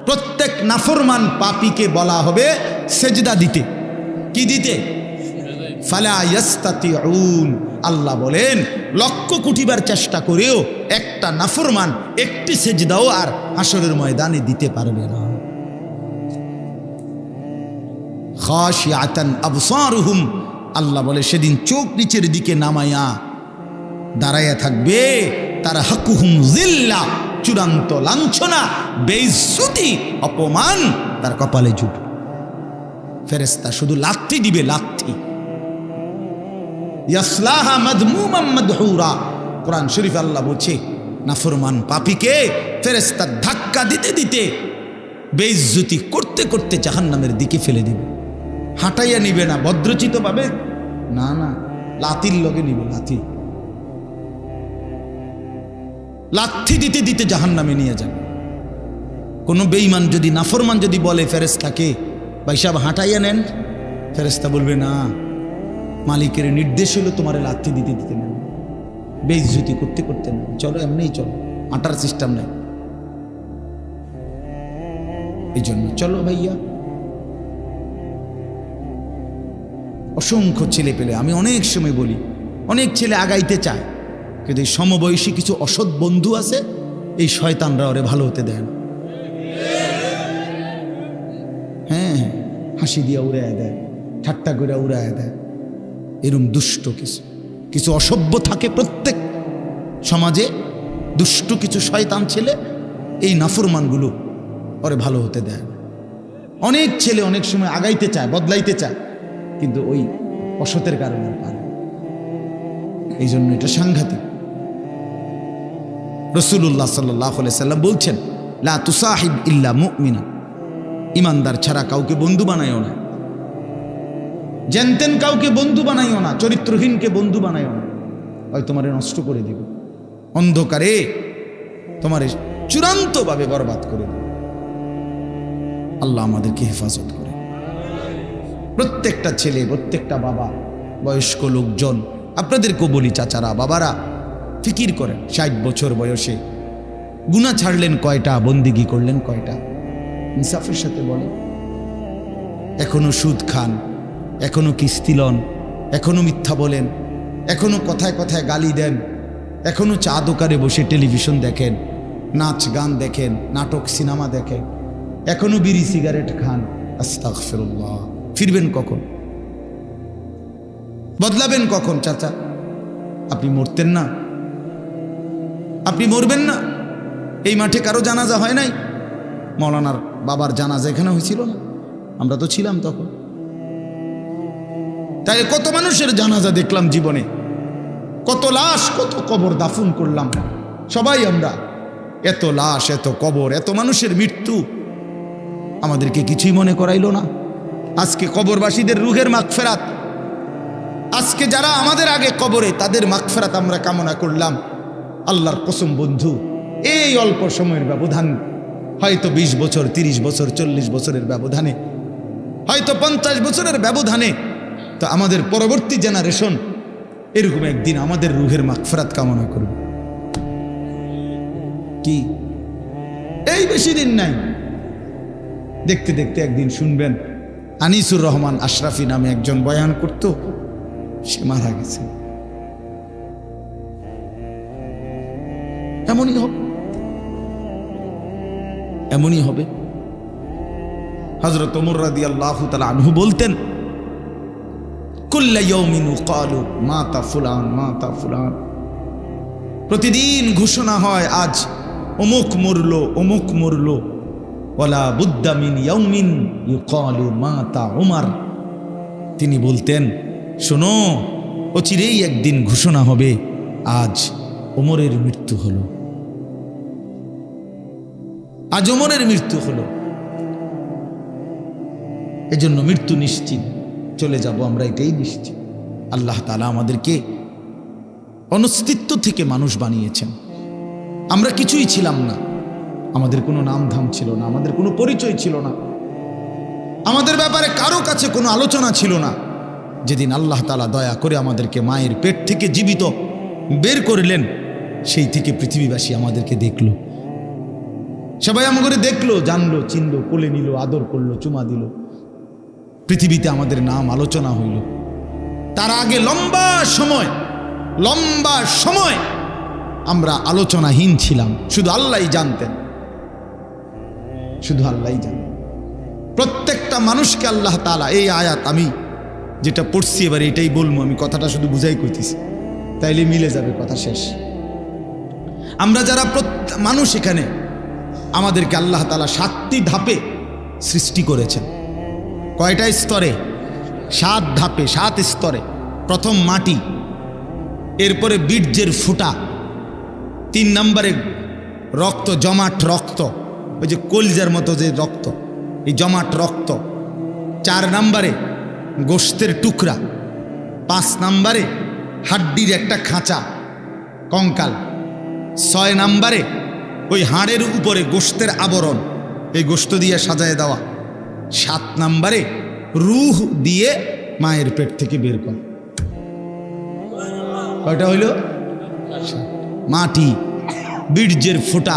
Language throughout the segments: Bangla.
প্রত্যেক নাফরমান পাপীকে বলা হবে সেজদা দিতে। কি দিতে? ফালা ইয়াস্তাতিউন। আল্লাহ বলেন লক্ষ্য কোটিবার চেষ্টা করেও একটা নাফরমান একটি সেজদাও আর হাসরের ময়দানে দিতে পারবে না। খাশিয়াতান আবসারুহুম, আল্লাহ বলে সেদিন চোখ নিচের দিকে নামায়া দাঁড়াইয়া থাকবে তারা। হাকুহুম জিল্লা, চূড়ান্ত লাঞ্ছনা, বেইজ্জতি, অপমান তার কপালে জুটবে। ফেরেশতা শুধু লাথি দিবে, লাথি। ইয়াসলাহা মাদমুমান মাদহুরা, কোরআন শরীফ আল্লাহ বলছে নাফরমান পাপীকে ফেরেশতা ধাক্কা দিতে দিতে বেইজ্জতি করতে করতে জাহান্নামের দিকে ফেলে দিবে। হাঁটাইয়া নিবে না, ভদ্রচিত পাবে না, না, লাথির লগে নিবে, লাথি। লাথি দিতে দিতে জাহান্নামে নিয়ে যাবে। কোনো বেঈমান যদি, নাফরমান যদি বলে ফেরেশতাকে ভাই সাহেব হাঁটাইয়া নেন, ফেরেশতা বলবে না, মালিকের নির্দেশ হলো তোমার লাথি দিতে দিতে নেন, বেইজ্জতি করতে করতে নেন, চলো এমনিই চলো, হাঁটার সিস্টেম নেই। এই জন্য চলো ভাইয়া। অসংখ্য ছেলে পেলে, আমি অনেক সময় বলি, অনেক ছেলে আগাইতে চায়, কিন্তু এই সমবয়সী কিছু অসৎ বন্ধু আছে, এই শয়তানরা ওরে ভালো হতে দেয় না। হ্যাঁ, হাসি দিয়া উড়াইয়া দেয়, ঠাট্টা করে উড়াইয়া দেয়। এরকম দুষ্ট কিছু কিছু অসভ্য থাকে প্রত্যেক সমাজে, দুষ্ট কিছু শয়তান ছেলে, এই নাফরমানগুলো ওরে ভালো হতে দেয় না। অনেক ছেলে অনেক সময় আগাইতে চায়, বদলাইতে চায়, কিন্তু ওই অসতের কারণে পারে। এই জন্য এটা সাংঘাতিক। রাসূলুল্লাহ সাল্লাল্লাহু আলাইহি সাল্লাম বলছেন, লা তুসাহিব ইল্লা মুমিনা, ইমানদার ছাড়া কাউকে বন্ধু বানাইও না। জেনতেন কাউকে বন্ধু বানাইও না, চরিত্রহীনকে বন্ধু বানাইও না, হয় তোমারে নষ্ট করে দিব, অন্ধকারে তোমারে চূড়ান্তভাবে বরবাদ করে দিব। আল্লাহ আমাদেরকে হেফাজত করে। প্রত্যেকটা ছেলে, প্রত্যেকটা বাবা, বয়স্ক লোকজন, আপনাদেরকেও বলি চাচারা, বাবারা, ফিকির করেন 60 বছর বয়সে গুনাহ ছাড়লেন কয়টা, বন্দিগি করলেন কয়টা? ইনসাফের সাথে বলেন। এখনো সুদ খান, এখনো কিস্তি লন, এখনো মিথ্যা বলেন, এখনো কথায় কথায় গালি দেন, এখনো চা দোকানে বসে টেলিভিশন দেখেন, নাচ গান দেখেন, নাটক সিনেমা দেখেন, এখনো বিড়ি সিগারেট খান। আস্তাগফিরুল্লাহ। ফিরবেন কখন? বদলাবেন কখন? চাচা, আপনি মরতেন না? আপনি মরবেন না? এই মাঠে কারো জানাজা হয় নাই? মৌলানার বাবার জানাজা এখানে হয়েছিল না? আমরা তো ছিলাম তখন। তাই কত মানুষের জানাজা দেখলাম জীবনে, কত লাশ, কত কবর দাফন করলাম সবাই আমরা। এত লাশ, এত কবর, এত মানুষের মৃত্যু আমাদেরকে কিছুই মনে করাইলো না। আজকে কবরবাসীদের রুহের মাগফিরাত, আজকে যারা আমাদের আগে কবরে, তাদের মাগফিরাত আমরা কামনা করলাম। আল্লাহর কসম বন্ধু, এই অল্প সময়ের ব্যবধান, হয়তো 20 বছর, 30 বছর, 40 বছরের ব্যবধানে, হয়তো 50 বছরের ব্যবধানে, তো আমাদের পরবর্তী জেনারেশন এরকম একদিন আমাদের রুহের মাগফিরাত কামনা করবে। কি এই বেশি দিন নাই, দেখতে দেখতে একদিন শুনবেন আনিসুর রহমান আশরাফি নামে একজন বয়ান করত, সে মারা গেছে। এমনই হবে, এমনই হবে। হযরত ওমর রাদিয়াল্লাহু তাআলা আনহু বলতেন, কুল্লা ইয়াউমিন ক্বালু মাতা ফুলান, মাতা ফুলান। প্রতিদিন ঘোষণা হয় আজ অমুক মরলো, অমুক মরলো। ওয়ালা বুদ্দা মিন ইয়াউমিন ইউকালু মাতা উমর। তিনি বলতেন, শোনো, অচিরেই একদিন ঘোষণা হবে আজ ওমরের মৃত্যু হলো, আজ ওমরের মৃত্যু হলো। এজন্য মৃত্যু নিশ্চিত, চলে যাব আমরা, এটাই নিশ্চিত। আল্লাহ তাআলা আমাদেরকে অনস্তিত্ব থেকে মানুষ বানিয়েছেন। আমরা কিছুই ছিলাম না, আমাদের কোনো নাম ধাম ছিল না, আমাদের কোনো পরিচয় ছিল না, আমাদের ব্যাপারে কারো কাছে কোনো আলোচনা ছিল না। যেদিন আল্লাহ তাআলা দয়া করে আমাদেরকে মায়ের পেট থেকে জীবিত বের করলেন, সেই থেকে পৃথিবীবাসী আমাদেরকে দেখল। সবাই আমাকে দেখলো, জানলো, চিনলো, কোলে নিল, আদর করলো, চুমা দিল, পৃথিবীতে আমাদের নাম আলোচনা হইল। তার আগে লম্বা সময় আমরা আলোচনাহীন ছিলাম, শুধু আল্লাহই জানতেন, শুধু আল্লাহই জানেন। প্রত্যেকটা মানুষকে আল্লাহ তাআলা, এই আয়াত আমি যেটা পড়ছি এবার এটাই বলবো, আমি কথাটা শুধু বুঝাই কইতেছি, তাইলে মিলে যাবে, কথা শেষ। আমরা যারা মানুষ এখানে, আমাদেরকে আল্লাহ তাআলা 7টি ধাপে সৃষ্টি করেছেন। কয়টা স্তরে? 7 ধাপে, 7 স্তরে। প্রথম মাটি, এরপরে বীর্যের ফুটা, 3 নম্বরে রক্ত, জমাট রক্ত, ওই যে কলিজার মতো যে রক্ত, এই জমাট রক্ত। 4 নম্বরে গোশতের টুকরা। 5 নম্বরে হাড্ডির একটা খাঁচা, কঙ্কাল। 6 নম্বরে ওই হাড়ের উপরে গোশতের আবরণ, এই গোশত দিয়ে সাজায় দেওয়া। 7 নম্বরে রূহ দিয়ে মায়ের পেট থেকে বের করা। কয়টা হইল? মাটি, বীর্যের ফোঁটা,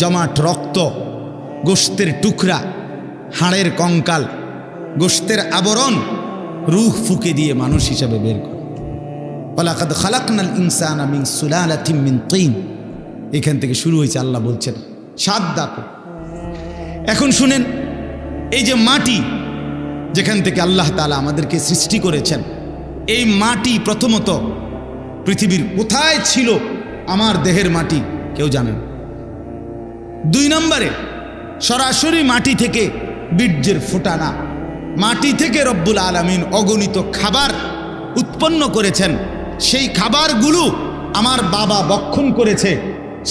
জমাট রক্ত, গোশতের টুকরা, হাড়ের কঙ্কাল, গোশতের আবরণ, রূহ ফুঁকে দিয়ে মানুষ হিসাবে বের করে। ওয়ালাকাদ খালাকনাল ইনসানা মিন সুলালাতিন মিন তিন। এখান থেকে শুরু হয়েছে, আল্লাহ বলছেন 7 ধাপ। এখন শুনেন, এই যে মাটি যেখান থেকে আল্লাহ তাআলা আমাদেরকে সৃষ্টি করেছেন, এই মাটি প্রথমত পৃথিবীর কোথায় ছিল? আমার দেহের মাটি কেউ জানেন? 2 নম্বরে সরাসরি মাটি থেকে বীর্যের ফোঁটা না, মাটি থেকে রব্বুল আলামিন অগণিত খাবার উৎপন্ন করেছেন। সেই খাবারগুলো আমার বাবা ভক্ষণ করেছে।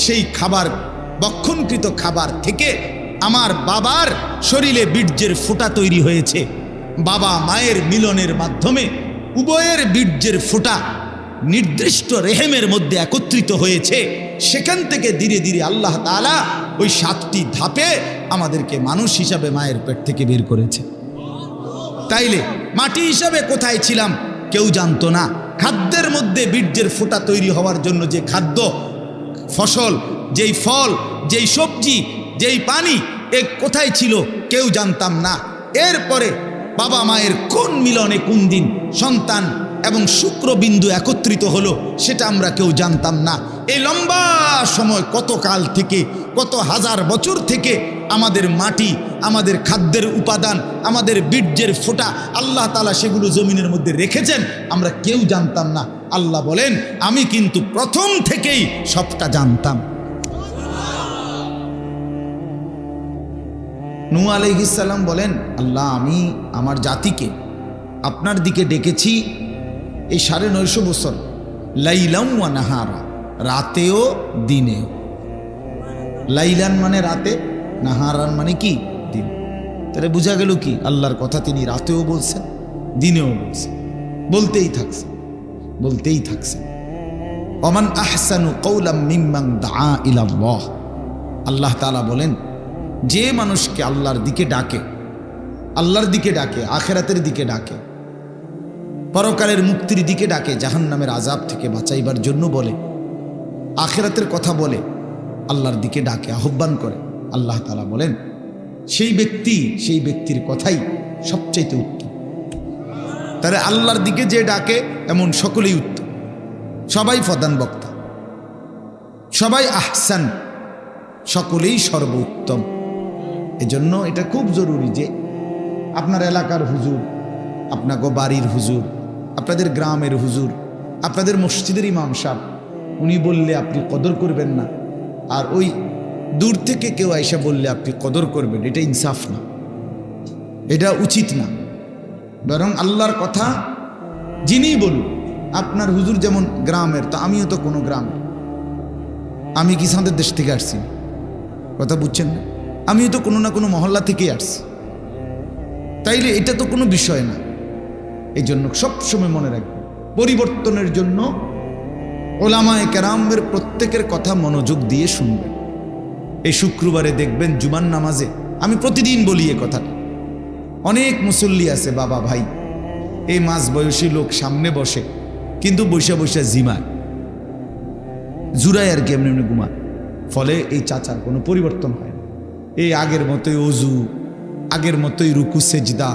সেই খাবার, ভক্ষণকৃত খাবার থেকে আমার বাবার শরীরে বীর্যের ফোঁটা তৈরি হয়েছে। বাবা মায়ের মিলনের মাধ্যমে উভয়ের বীর্যের ফোঁটা নির্দিষ্ট রেহেমের মধ্যে একত্রিত হয়েছে। সেখান থেকে ধীরে ধীরে আল্লাহ তাআলা ওই 7টি ধাপে আমাদেরকে মানুষ হিসাবে মায়ের পেট থেকে বের করেছে। তাইলে মাটি হিসাবে কোথায় ছিলাম কেউ জানতো না। খাদ্যের মধ্যে বীর্যের ফোঁটা তৈরি হওয়ার জন্য যে খাদ্য, ফসল, যেই ফল, যেই সবজি, যেই পানি, এ কোথায় ছিল কেউ জানতাম না। এরপরে বাবা মায়ের কোন মিলনে কোন দিন সন্তান এবং শুক্রবিন্দু একত্রিত হলো সেটা আমরা কেউ জানতাম না। এই লম্বা সময়, কত কাল থেকে, কত হাজার বছর থেকে আমাদের মাটি, আমাদের খাদ্যের উপাদান, আমাদের বীর্যের ফোঁটা আল্লাহ তাআলা সেগুলো জমিনের মধ্যে রেখেছেন, আমরা কেউ জানতাম না। আল্লাহ বলেন, আমি কিন্তু প্রথম থেকেই সবটা জানতাম। নূহ আলাইহিস সালাম বলেন, আল্লাহ, আমি আমার জাতিকে আপনার দিকে ডেকেছি এই 950 বছর, লাইলাম ওয়া নাহারা, রাতেও দিনেও। লাইলান মানে রাতে, নাহারান মানে কি? দিন। তাহলে বোঝা গেল কি আল্লাহর কথা তিনি রাতেও বলছেন, দিনেও বলছেন, বলতেই থাকছেন, বলতেই থাকছেন। ওমান আহসানু কওলাম মিম্মান দাআ ইলাল্লাহ। আল্লাহ তাআলা বলেন, যে মানুষকে আল্লাহর দিকে ডাকে, আল্লাহর দিকে ডাকে, আখিরাতের দিকে ডাকে, পরকালের মুক্তির দিকে ডাকে, জাহান্নামের আযাব থেকে বাঁচাইবার জন্য বলে, আখিরাতের কথা বলে, আল্লাহর দিকে ডাকে, আহ্বান করে, আল্লাহ তাআলা বলেন সেই ব্যক্তির কথাই সবচাইতে উত্তম। তাহলে আল্লাহর দিকে যে ডাকে এমন সকলেই উত্তম, সবাই প্রধান বক্তা, সবাই আহসান, সকলেই সর্বোত্তম। এজন্য এটা খুব জরুরি যে আপনার এলাকার হুজুর, আপনাকে বাড়ির হুজুর, আপনাদের গ্রামের হুজুর, আপনাদের মসজিদের ইমাম সাহেব, উনি বললে আপনি কদর করবেন না, আর ওই দূর থেকে কেউ আইসা বললে আপনি কদর করবেন, এটা ইনসাফ না, এটা উচিত না। বরং আল্লাহর কথা যিনিই বলুন, আপনার হুজুর যেমন গ্রামের, তো আমিও তো কোনো গ্রামের, আমি কি সাঁদের দেশ থেকে আসছি? কথা বুঝছেন না? আমিও তো কোনো না কোনো মহল্লা থেকেই আসছি। তাইলে এটা তো কোনো বিষয় না। এই জন্য সবসময় মনে রাখবেন, পরিবর্তনের জন্য ওলামায়ে কেরামের প্রত্যেকের কথা মনোযোগ দিয়ে শুনবেন। এই শুক্রবারে দেখবেন জুমার নামাজে, আমি প্রতিদিন বলি এ কথাটা, অনেক মুসল্লি আছে বাবা ভাই, এই মাঝ বয়সী লোক সামনে বসে, কিন্তু বৈশা বৈশা জিমায়, জুড়ায় আর কি, এমনি এমনি ঘুমায়, ফলে এই চাচার কোনো পরিবর্তন হয় না। এই আগের মতোই অজু, আগের মতোই রুকু সেজদা,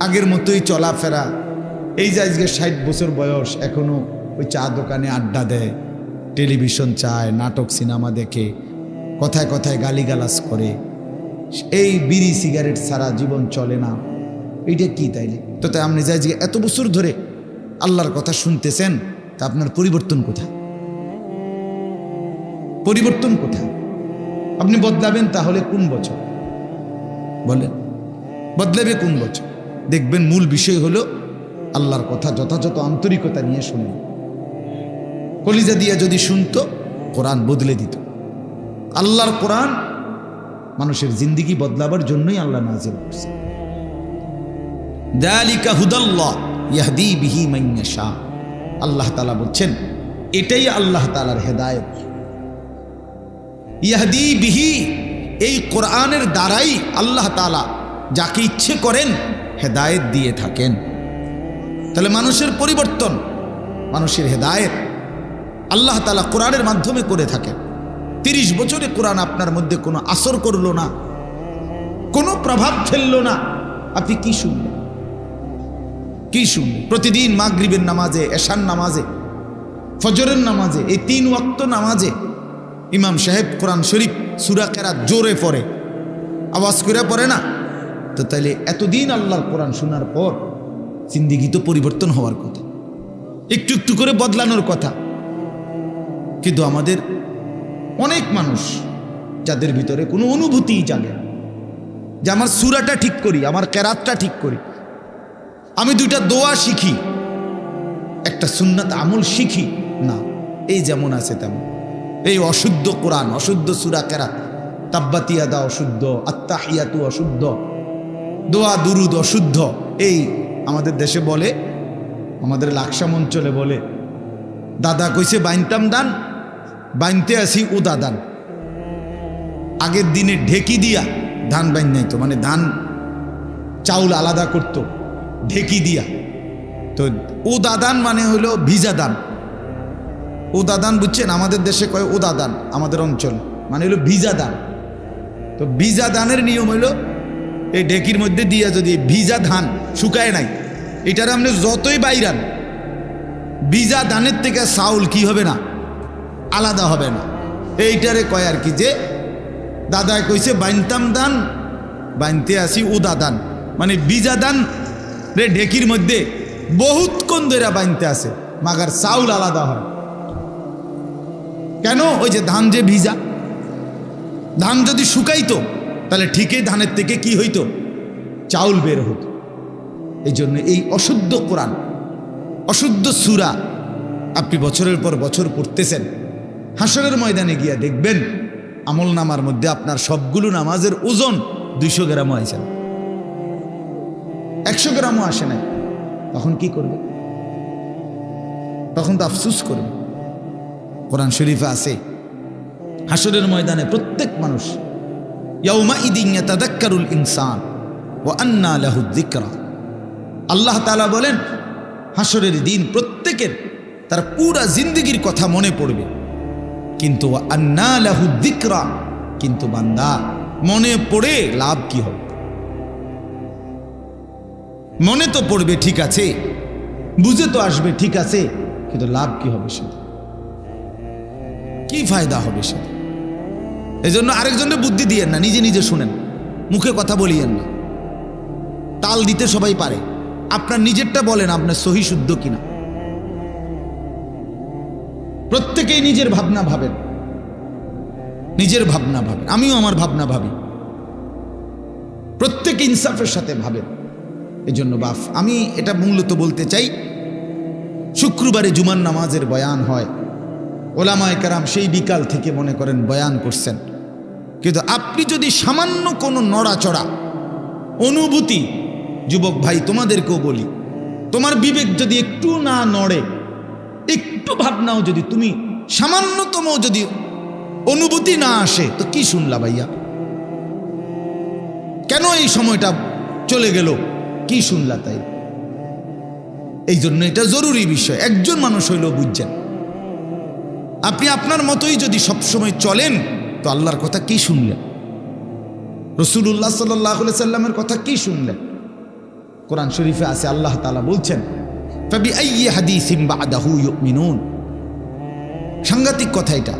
আগের মতোই চলাফেরা। এই যে আজকে 60 বছর বয়স এখনো ওই চা দোকানে আড্ডা দেয়, টেলিভিশন চায়, নাটক সিনেমা দেখে, কথায় কথায় গালিগালাজ করে, এই বিড়ি সিগারেট ছাড়া জীবন চলে না। এইটা কি তাইলে? তো তাই আপনি যাই যে এত বছর ধরে আল্লাহর কথা শুনতেছেন, তা আপনার পরিবর্তন কোথায়? পরিবর্তন কোথায়? আপনি বদলাবেন তাহলে কোন বছর বলেন? বদলাবে কোন বছর? দেখবেন মূল বিষয় হলো আল্লাহর কথা যথাযথ আন্তরিকতা নিয়ে শুনেন। কলিজা দিয়া যদি শুনতো, কোরআন বদলে দিত। আল্লাহর কোরআন মানুষের জিন্দেগি বদলাবার জন্যই আল্লাহ নাজিল করছে। যালিকা হুদাল্লাহ ইয়াহদি বিহি মান ইয়াশা। আল্লাহ তাআলা বলছেন এটাই আল্লাহ তাআলার হেদায়েত। ইয়াহদি বিহি, এই কোরআনের দ্বারাই আল্লাহ তাআলা যাকে ইচ্ছে করেন হেদায়েত দিয়ে থাকেন। তাহলে মানুষের পরিবর্তন, মানুষের হেদায়েত আল্লাহ তাআলা কোরআনের মাধ্যমে করে থাকেন। 30 বছরে কোরআন আপনার মধ্যে কোনো আসর করলো না, কোনো প্রভাব ফেললো না, আপনি কি শুনলেন? কি শুনলেন? প্রতিদিন মাগরিবের নামাজে, এশার নামাজে, ফজরের নামাজে, এই 3 ওয়াক্ত নামাজে ইমাম সাহেব কোরআন শরীফ সূরা কেরাত জোরে পড়ে, আওয়াজ করে পড়ে না? তো তাইলে এতদিন আল্লাহর কোরআন শোনার পর জিন্দেগি তো পরিবর্তন হওয়ার কথা, একটু একটু করে বদলানোর কথা। কিন্তু আমাদের অনেক মানুষ যাদের ভিতরে কোনো অনুভূতিই জাগে না যে আমার সূরাটা ঠিক করি, আমার কেরাতটা ঠিক করি, আমি 2টা দোয়া শিখি, একটা সুন্নাত আমল শিখি না। এই যেমন আছে তেমন, এই অশুদ্ধ কোরআন, অশুদ্ধ সূরা কেরাত, তাব্বাত ইয়াদা অশুদ্ধ, আত্তাহিয়াতু অশুদ্ধ, দোয়া দুরুদ অশুদ্ধ। এই আমাদের দেশে বলে, আমাদের লাকসাম অঞ্চলে বলে, দাদা কইছে বাইনতাম দান, বাইনতে আসি উদা দান। আগের দিনে ঢেকি দিয়া ধান বাইন নাই তো, মানে ধান চাউল আলাদা করতো ঢেকি দিয়া। তো উদা দান মানে হলো ভিজা দান। উদা দান বুঝছেন? আমাদের দেশে কয় উদা দান, আমাদের অঞ্চল মানে হলো ভিজা দান। তো ভিজা দানের নিয়ম হলো এই ঢেকির মধ্যে দিয়া যদি ভিজা ধান শুকায় নাই, এটার আপনি যতই বাইরান, ভিজা ধানের থেকে চাউল কি হবে না, আলাদা হবে না। এইটারে কয় আর কি যে দাদায় কইছে বাইনতাম দান, বাইনতে আসি উদা দান, মানে ভিজা দান রে ঢেকির মধ্যে বহুতক্ষণ ধরে বাইনতে আসে, মাগার চাউল আলাদা হয়। কেন? ওই যে ধান যে ভিজা, ধান যদি শুকাইতো তাহলে ঠিকই ধানের থেকে কি হইতো, চাউল বের হতো। এই জন্য এই অশুদ্ধ কোরআন, অশুদ্ধ সূরা আপনি বছরের পর বছর পড়তেছেন, হাসরের ময়দানে গিয়া দেখবেন আমল নামার মধ্যে আপনার সবগুলো নামাজের ওজন 200 গ্রামও আসে না, 100 গ্রামও আসে নাই। তখন কি করবে? তখন তো আফসুস করবে। কোরআন শরীফে আছে হাসরের ময়দানে প্রত্যেক মানুষ ইয়াউমাইদিন ইয়াতাযাক্কারুল ইনসান ওয়া আন্না লাহু যিকরা। আল্লাহ তাআলা বলেন হাসরের দিন প্রত্যেকের তার পুরা জিন্দেগির কথা মনে পড়বে, কিন্তু ওয়া আন্না লাহু যিকরা, কিন্তু বান্দা মনে পড়ে লাভ কি হবে? মনে তো পড়বে ঠিক আছে, বুঝে তো আসবে ঠিক আছে, কিন্তু লাভ কি হবে সেটা? কি ফায়দা হবে সেটা? এই জন্য আরেকজনের বুদ্ধি দিয়েন না, নিজে নিজে শুনেন, মুখে কথা বলিয়েন না। তাল দিতে সবাই পারে, আপনার নিজেরটা বলেন আপনার সহি শুদ্ধ কিনা। প্রত্যেকেই নিজের ভাবনা ভাবেন, নিজের ভাবনা ভাবেন, আমিও আমার ভাবনা ভাবি, প্রত্যেকে ইনসাফের সাথে ভাবেন। এই জন্য বাপ আমি এটা মূলত বলতে চাই, শুক্রবারে জুমার নামাজের বয়ান হয়, ওলামায়ে কেরাম সেই বিকাল থেকে মনে করেন বয়ান করছেন, কিন্তু আপনি যদি সামান্য কোনো নড়াচড়া অনুভূতি, যুবক ভাই তোমাদেরকেও বলি, তোমার বিবেক যদি একটু না নড়ে, একটু ভাবনাও যদি তুমি সামান্যতম যদি অনুভূতি না আসে, তো কি শুনলা ভাইয়া? কেন এই সময়টা চলে গেল? কি শুনলা? তাই এই জন্য এটা জরুরি বিষয়, একজন মানুষ হইলেও বুঝছেন। আপনি আপনার মতোই যদি সবসময় চলেন, তো আল্লাহর কথা কি শুনলেন? রাসূলুল্লাহ সাল্লাল্লাহু আলাইহি সাল্লামের কথা কি শুনলেন? কোরআন শরীফে আছে, আল্লাহ তাআলা বলছেন ফাবিআইয়ি হাদিসিন বা'দাহু ইউমিনুন। সাংঘাতিক কথা এটা।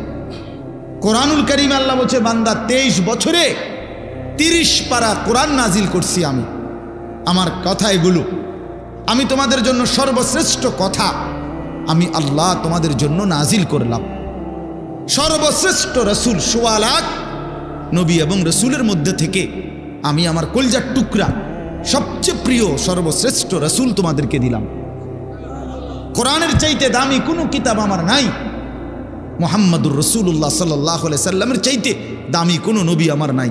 কোরআনুল কারীমে আল্লাহ বলছে, বান্দা 23 বছরে 30 পারা কোরআন নাজিল করছি আমি। আমার কথা এগুলো, আমি তোমাদের জন্য সর্বশ্রেষ্ঠ কথা আমি আল্লাহ তোমাদের জন্য নাজিল করলাম। সর্বশ্রেষ্ঠ রাসূল, ১৬ লাখ নবী এবং রাসূলের মধ্যে থেকে আমি আমার কলিজার টুকরা সবচেয়ে প্রিয় সর্বশ্রেষ্ঠ রাসূল তোমাদেরকে দিলাম। কোরআনের চাইতে দামি কোনো কিতাব আমার নাই। মুহাম্মাদুর রাসূলুল্লাহ সাল্লাল্লাহু আলাইহি সাল্লামের চাইতে দামি কোনো নবী আমার নাই।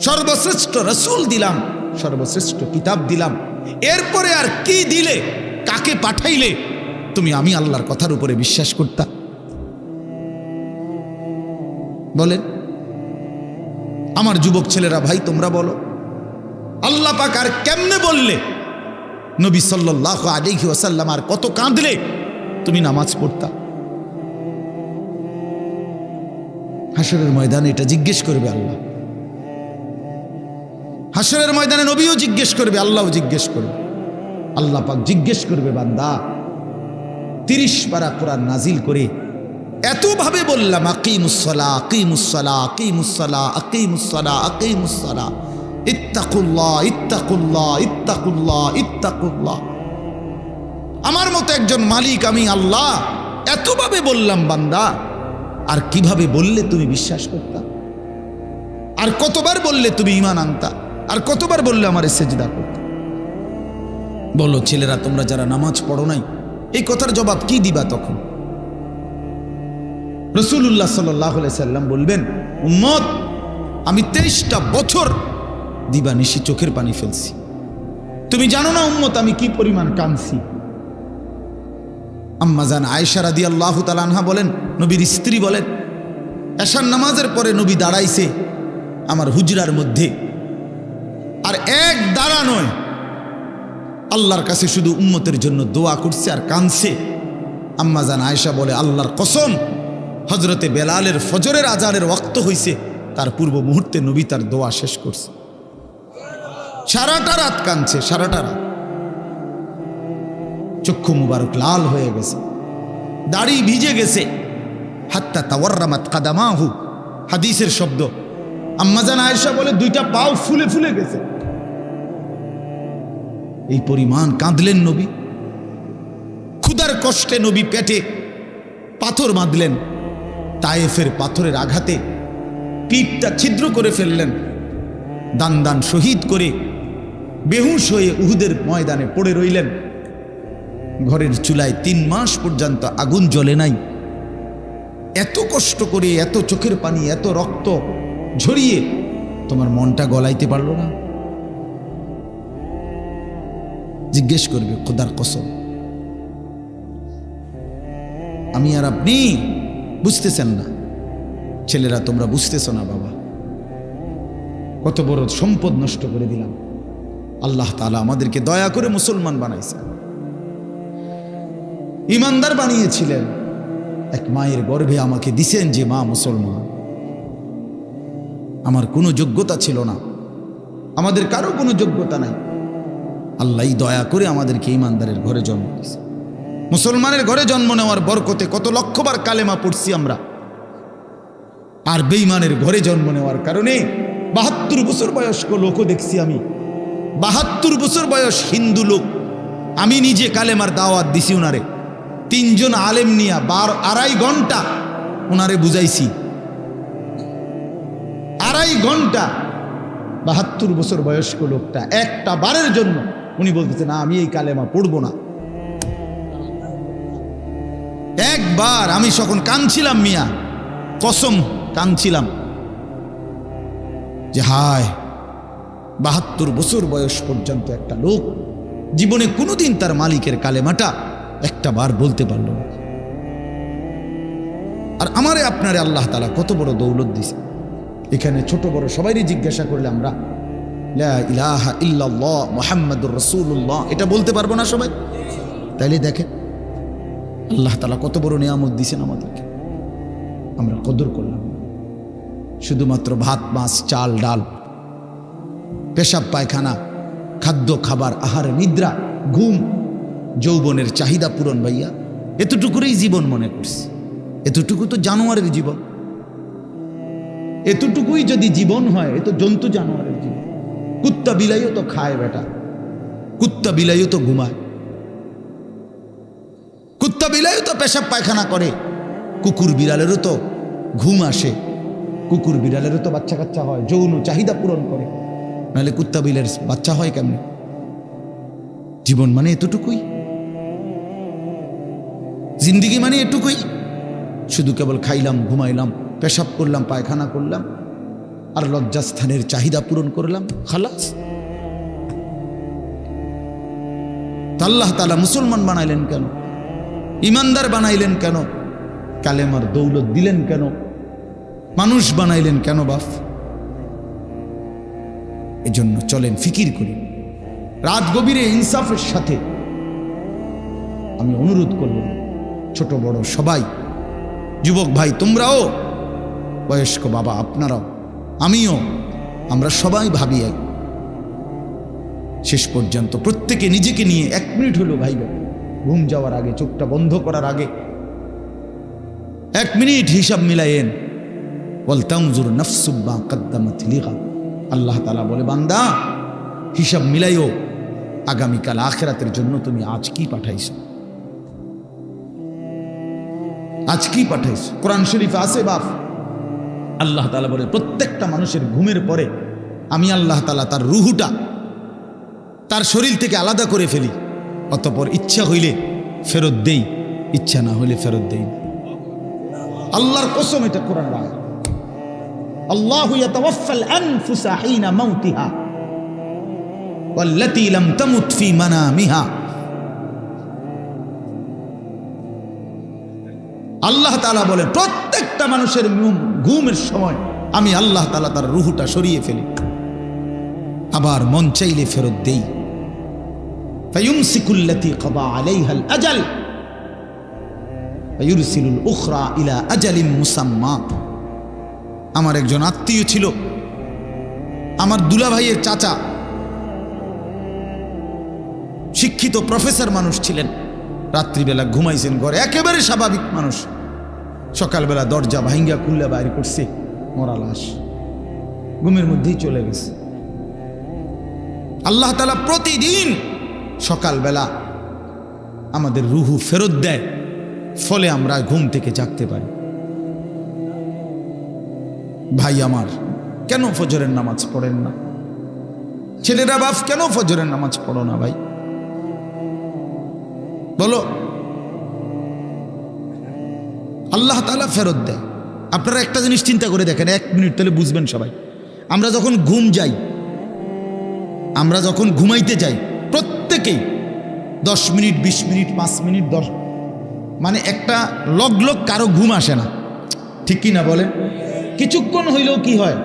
সর্বশ্রেষ্ঠ রাসূল দিলাম, সর্বশ্রেষ্ঠ কিতাব দিলাম। এরপরে আর কি দিলে, কাকে পাঠাইলে তুমি আমি আল্লাহর কথার উপরে বিশ্বাস করতা? বলেন আমার যুবক ছেলেরা, ভাই তোমরা বলো, আল্লাহ পাক আর কেমনে বললে, নবী সাল্লাল্লাহু আলাইহি ওয়াসাল্লাম আর কত কাঁদলে তুমি নামাজ পড়তা? হাসরের ময়দানে এটা জিজ্ঞেস করবে আল্লাহ। হাসরের ময়দানে নবীও জিজ্ঞেস করবে, আল্লাহও জিজ্ঞেস করবে। আল্লাহ পাক জিজ্ঞেস করবে, বান্দা 30 পারা কোরআন নাজিল করে এতভাবে বললাম, আকিমুসসালাহ আকিমুসসালাহ আকিমুসসালাহ আকিমুসসালাহ আকিমুসসালাহ ইত্তাকুল্লাহ ইত্তাকুল্লাহ ইত্তাকুল্লাহ ইত্তাকুল্লাহ। আমার মতো একজন মালিক আমি আল্লাহ এতভাবে বললাম, বান্দা আর কিভাবে বললে তুমি বিশ্বাস করতা? আর কতবার বললে তুমি ঈমান আনতা? আর কতবার বললে আমারে সেজদা করতা? বলো ছেলেরা, তোমরা যারা নামাজ পড়ো নাই, এই কথার জবাব কি দিবা তখন? রাসূলুল্লাহ সাল্লাল্লাহু আলাইহি সাল্লাম বলবেন, উম্মত আমি 23টা বছর দিবানিশি চোখের পানি ফেলছি। তুমি জানো না উম্মত আমি কি পরিমাণ কাঁদছি। আম্মা জান আয়েশা রাদিয়াল্লাহু তাআলা আনহা বলেন, নবীর স্ত্রী বলেন, এশার নামাজের পরে নবী দাঁড়াইছে আমার হুজরার মধ্যে, আর এক দাঁড়া নয়, আল্লাহর কাছে শুধু উম্মতের জন্য দোয়া করছে আর কাঁদছে। আম্মা জান আয়েশা বলে, আল্লাহর কসম, হজরতে বেলালের ফজরের আজানের ওয়াক্ত হইছে, তার পূর্ব মুহূর্তে নবী তার দোয়া শেষ করছে। সারাটা রাত কাঁদছে, সারাটা রাত। চক্ষু মুবারক লাল হয়ে গেছে, দাড়ি ভিজে গেছে। হাত্তা তাওয়াররামাত কাদামাহু, হাদিসের শব্দ। আম্মা জান আয়েশা বলে, 2টা পাও ফুলে ফুলে গেছে। এই পরিমাণ কাঁদলেন নবী। ক্ষুধার কষ্টে নবী পেটে পাথর বাঁধলেন, তায়েফের পাথরের আঘাতে পিঠটা ছিদ্র করে ফেললেন, দান দান শহীদ করে বেহুশ হয়ে উহুদের ময়দানে পড়ে রইলেন। ঘরের চুলায় 3 মাস পর্যন্ত আগুন জ্বলে নাই। এত কষ্ট করে, এত চোখের পানি, এত রক্ত ঝরিয়ে তোমার মনটা গলাইতে পারলো না? জিজ্ঞেস করবে, খোদার কসম। আমি আর আপনি বুঝতেছেন না, ছেলেরা তোমরা বুঝতেছ না বাবা, কত বড় সম্পদ নষ্ট করে দিলাম। আল্লাহ তাআলা আমাদেরকে দয়া করে মুসলমান বানাইছেন, ইমানদার বানিয়েছিলেন। এক মায়ের গর্ভে আমাকে দিছেন যে মা মুসলমান। আমার কোনো যোগ্যতা ছিল না, আমাদের কারো কোনো যোগ্যতা নাই। আল্লাহই দয়া করে আমাদেরকে ইমানদারের ঘরে জন্ম দিয়েছে। মুসলমানের ঘরে জন্ম নেওয়ার বরকতে কত লক্ষবার কালেমা পড়ছি আমরা। আর বেঈমানের ঘরে জন্ম নেওয়ার কারণে 72 বছর বয়স্ক লোকও দেখছি আমি। 72 বছর বয়স হিন্দু লোক, আমি নিজে কালেমার দাওয়াত দিছি উনারে। 3 জন আলেম নিয়া 2.5 ঘন্টা উনারে বুঝাইছি। 2.5 ঘন্টা 72 বছর বয়স্ক লোকটা একটা বারের জন্য উনি বলতেছে না আমি এই কালেমা পড়বো না। একবার আমি যখন কাঁদছিলাম মিয়া, কসম কাঁদছিলাম যে হায় 72 বছর বয়স পর্যন্ত একটা লোক জীবনে কোনোদিন তার মালিকের কালেমাটা একটা বার বলতে পারল না। আর আমারে আপনারে আল্লাহ তাআলা কত বড় দৌলত দিছে। এখানে ছোট বড় সবাইরই জিজ্ঞাসা করলে আমরা লা ইলাহা ইল্লাল্লাহ মুহাম্মাদুর রাসূলুল্লাহ এটা বলতে পারবো না সবাই? তাইলে দেখেন আল্লাহ তাআলা কত বড় নিয়ামত দিয়েছেন আমাদেরকে, আমরা কদর করলাম। শুধুমাত্র ভাত মাছ চাল ডাল পেশাব পায়খানা, খাদ্য খাবার, আহার নিদ্রা, ঘুম, যৌবনের চাহিদা পূরণ, ভাইয়া এতটুকুরই জীবন মনে করছি। এতটুকু তো জানোয়ারের জীবন। এতটুকুই যদি জীবন হয়, এ তো জন্তু জানোয়ারের জীবন। কুত্তা বিলাইও তো খায় বেটা, কুত্তা বিলাইও তো ঘুমায়, কুত্তা বিলাইও তো পেশাব পায়খানা করে, কুকুর বিড়ালেরও তো ঘুম আসে, কুকুর বিড়ালেরও তো বাচ্চা কাচ্চা হয়, যৌন চাহিদা পূরণ করে, নাহলে কুত্তা বিলের বাচ্চা হয় কেমনে? জীবন মানে এতটুকুই, জিন্দিগি মানে এটুকুই, শুধু কেবল খাইলাম, ঘুমাইলাম, পেশাব করলাম, পায়খানা করলাম, আর লজ্জাস্থানের চাহিদা পূরণ করলাম, খালাস। আল্লাহ তাআলা মুসলমান বানাইলেন কেন? ইমানদার বানাইলেন কেন? কালেমার দৌলত দিলেন কেন? মানুষ বানাইলেন কেন বাপ? এজন্য চলেন ফিকির করি। রাত গভীরে ইনসাফের সাথে আমি অনুরোধ করব, ছোট বড় সবাই, যুবক ভাই তোমরাও, বয়স্ক বাবা আপনারাও, আমিও, আমরা সবাই ভাবি এক শেষ পর্যন্ত প্রত্যেকে নিজেকে নিয়ে 1 মিনিট হলো ভাইবা, ঘুম যাওয়ার আগে, চোখটা বন্ধ করার আগে 1 মিনিট হিসাব মিলাইয়েন। ওয়াল তানজুর নাফসুম মা কদ্দামাত লিগাদ। আল্লাহ তাআলা বলে, বান্দা হিসাব মিলাইও, আগামীকাল আখিরাতের জন্য তুমি আজ কি পাঠাইছো, আজ কি পাঠাইছো। কোরআন শরীফে আছে বাপ, আল্লাহ তাআলা বলে প্রত্যেকটা মানুষের ঘুমের পরে আমি আল্লাহ তাআলা তার রুহুটা তার শরীর থেকে আলাদা করে ফেলি, অতঃপর ইচ্ছা হইলে ফেরত দেই, ইচ্ছা না হইলে ফেরত দেই না। আল্লাহর কসম, এটা কোরআন আয়াত। আল্লাহু ইয়াতাওয়াফাল আনফুসা হিনা মাউতিহা ওয়াল্লাতী লাম তামুত ফি মানামিহা। আল্লাহ তাআলা বলে প্রত্যেকটা মানুষের ঘুমের সময় আমি আল্লাহ তাআলা তার রুহটা সরিয়ে ফেলি, আবার মন চাইলে ফেরত দেই। ফায়ুমসিকুল্লাতী কাদা আলাইহাল আজাল ফায়ুরসিলুল উখরা ইলা আজালিম মুসাম্মা। আমার একজন আত্মীয় ছিল, আমার দুলা ভাইয়ের চাচা, শিক্ষিত প্রফেসর মানুষ ছিলেন, রাত্রিবেলা ঘুমাইছেন ঘরে, একেবারে স্বাভাবিক মানুষ। সকালবেলা দরজা ভাঙ্গা খুললে বাইরে করছে মরা লাশ, ঘুমের মধ্যেই চলে গেছে। আল্লাহ তাআলা প্রতিদিন সকালবেলা আমাদের রুহু ফেরত দেয়, ফলে আমরা ঘুম থেকে জাগতে পারি। ভাই আমার, কেন ফজরের নামাজ পড়েন না? ছেলেরা বাপ, কেন ফজরের নামাজ পড়ো না ভাই? বলো। আল্লাহ তাআলা ফেরত দেয়। আপনারা একটা জিনিস চিন্তা করে দেখেন, 1 মিনিট, তাহলে বুঝবেন সবাই। আমরা যখন ঘুম যাই, আমরা যখন ঘুমাইতে যাই, প্রত্যেকেই 10 মিনিট, 20 মিনিট, 5 মিনিট, 10, মানে একটা লগ কারো ঘুম আসে না, ঠিক কি না বলেন? কিছুক্ষণ হইলেও কি হয়,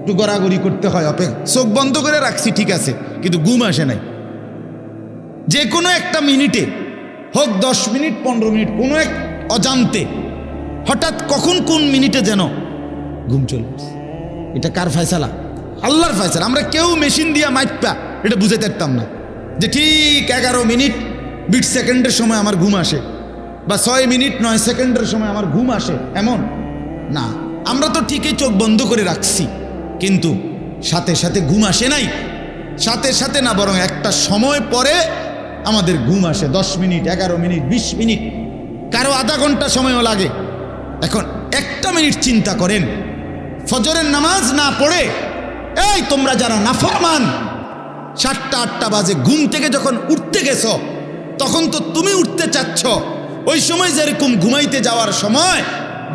একটু গড়াগড়ি করতে হয়, চোখ বন্ধ করে রাখছি ঠিক আছে, কিন্তু ঘুম আসে নাই। যে কোনো একটা মিনিটে হোক, 10 মিনিট, 15 মিনিট, কোনো এক অজান্তে হঠাৎ কখন কোন মিনিটে যেন ঘুম চলে আসে। এটা কার ফয়সালা? আল্লাহর ফয়সালা। আমরা কেউ মেশিন দিয়া মাইপা এটা বুঝে পারতাম না যে ঠিক 11 মিনিট 20 সেকেন্ডের সময় আমার ঘুম আসে, বা 6 মিনিট 9 সেকেন্ডের সময় আমার ঘুম আসে, এমন না। আমরা তো ঠিকই চোখ বন্ধ করে রাখছি, কিন্তু সাথে সাথে ঘুম আসে নাই। সাথে সাথে না, বরং একটা সময় পরে আমাদের ঘুম আসে। 10 মিনিট, 11 মিনিট, 20 মিনিট, কারো আধা ঘন্টা সময়ও লাগে। এখন 1 মিনিট চিন্তা করেন, ফজরের নামাজ না পড়ে, এই তোমরা যারা নাফরমান, 7টা 8টা বাজে ঘুম থেকে যখন উঠতে গেছো, তখন তো তুমি উঠতে চাচ্ছ, ওই সময় যেরকম ঘুমাইতে যাওয়ার সময়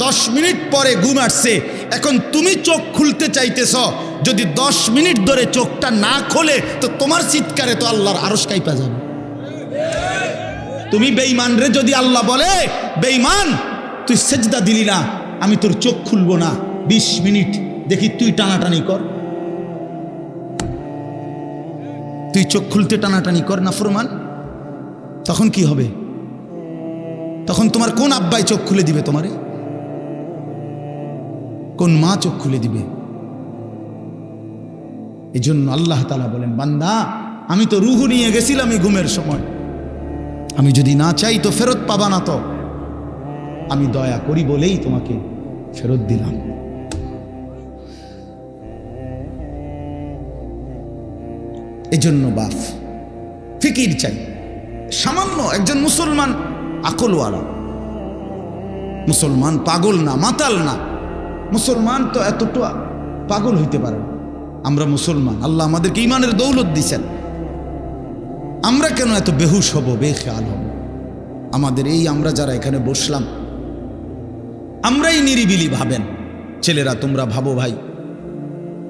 10 মিনিট পরে ঘুম আসছে, এখন তুমি চোখ খুলতে চাইতেছ। যদি 10 মিনিট ধরে চোখটা না খোলে, তো তোমার চিৎকারে তো আল্লাহর আরশ কাঁপা যাবে। তুমি বেঈমান রে যদি আল্লাহ বলে, বেঈমান তুই সেজদা দিলি না, আমি তোর চোখ খুলবো না 20 মিনিট, দেখি তুই টানাটানি কর, তুই চোখ খুলতে টানাটানি কর নাফরমান। তখন কি হবে? তখন তোমার কোন আব্বাই চোখ খুলে দিবে তোমারে? কোন মা চোখ খুলে দিবে? এই জন্য আল্লাহ তাআলা বলেন, বান্দা আমি তো রুহু নিয়ে গেছিলাম এই ঘুমের সময়, আমি যদি না চাই তো ফেরত পাবা না, তো আমি দয়া করি বলেই তোমাকে ফেরত দিলাম। এজন্য বাপ ফিকির চাই। সামান্য একজন মুসলমান আকলওয়ালা মুসলমান, পাগল না, মাতাল না। মুসলমান তো এতটা পাগল হইতে পারে না। আমরা মুসলমান, আল্লাহ আমাদেরকে ইমানের দৌলত দিছেন, আমরা কেন এত বেহুশ হব, বেখেয়াল হব? আমাদের এই আমরা যারা এখানে বসলাম, আমরাই নিরিবিলি ভাবেন। ছেলেরা তোমরা ভাবো ভাই,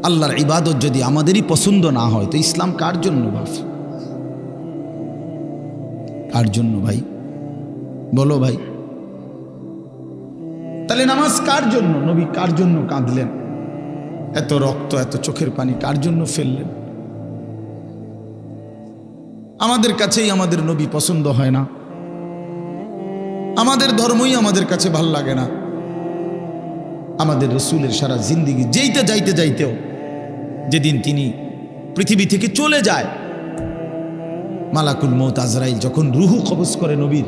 আল্লাহর ইবাদত যদি আমাদেরই পছন্দ না হয় তো ইসলাম কার জন্য? ভাব কার জন্য ভাই, বলো ভাই। তাহলে নামাজ কার জন্য? নবী কার জন্য কাঁদলেন? এত রক্ত, এত চোখের পানি কার জন্য ফেললেন? আমাদের কাছেই আমাদের নবী পছন্দ হয় না, আমাদের ধর্মই আমাদের কাছে ভাল লাগে না। আমাদের রসুলের সারা জিন্দিগি যেইতে যাইতে যাইতেও, যেদিন তিনি পৃথিবী থেকে চলে যায়, মালাকুল মউত আজরাইল যখন রুহু কবজ করে নবীর,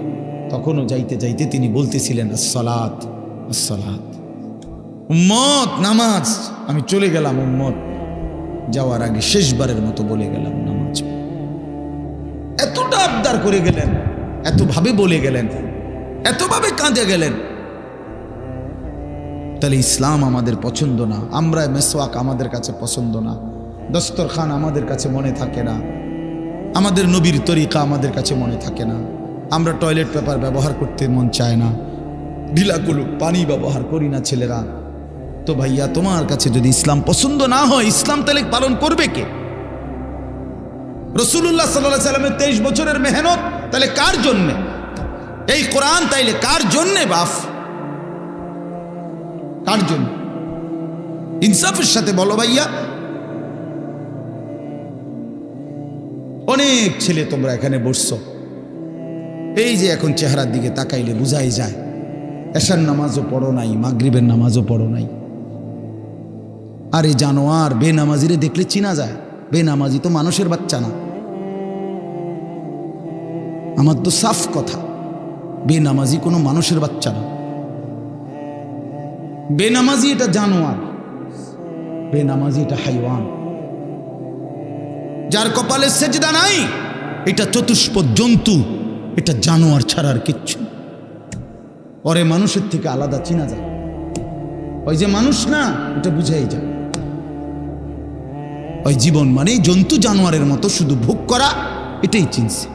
তখনও যাইতে যাইতে তিনি বলতেছিলেন, আসসালাত আসসালাত, উম্মত নামাজ। আমি চলে গেলাম উম্মত, যাওয়ার আগে শেষবারের মতো বলে গেলাম নামাজ। এতটা আবদার করে গেলেন, এতভাবে বলে গেলেন, এতভাবে কাঁদে গেলেন। তাহলে ইসলাম আমাদের পছন্দ না, আমরা মেসওয়াক আমাদের কাছে পছন্দ না, দস্তরখান আমাদের কাছে মনে থাকে না, আমাদের নবীর তরিকা আমাদের কাছে মনে থাকে না, আমরা টয়লেট পেপার ব্যবহার করতে মন চায় না, ঢিলাকুলু পানি ব্যবহার করি না ছেলেরা। তো ভাইয়া, তোমার কাছে যদি ইসলাম পছন্দ না হয়, ইসলাম তাহলে পালন করবে কে? রাসূলুল্লাহ সাল্লাল্লাহু আলাইহি সাল্লামের 23 বছরের মেহনত তাহলে কার জন্যে? এই কোরআন তাইলে কার জন্যে বাপ? কার জন্য? ইনসাফের সাথে বলো ভাইয়া। অনেক ছেলে তোমরা এখানে বসছো, এই যে এখন চেহারার দিকে তাকাইলে বুঝাই যায় এশার নামাজও পড়ো নাই, মাগরিবের নামাজও পড়ো নাই। আরে জানোয়ার, বেনামাজিরে দেখলে চিনা যায়। বেনামাজি তো মানুষের বাচ্চা না। আমার তো সাফ কথা, বেনামাজি কোনো মানুষের বাচ্চা না। বেনামাজি এটা জানোয়ার, বেনামাজি এটা হাইওয়ান। যার কপালে সেজদা নাই এটা চতুষ্পদ জন্তু, এটা জানোয়ার ছাড়া আর কিচ্ছু। ওরে মানুষের থেকে আলাদা চিনা যায়। ওই যে মানুষ না, এটা বুঝাই যায়। ওই জীবন মানে জন্তু জানোয়ারের মতো শুধু ভোগ করা, এটাই চিনছে।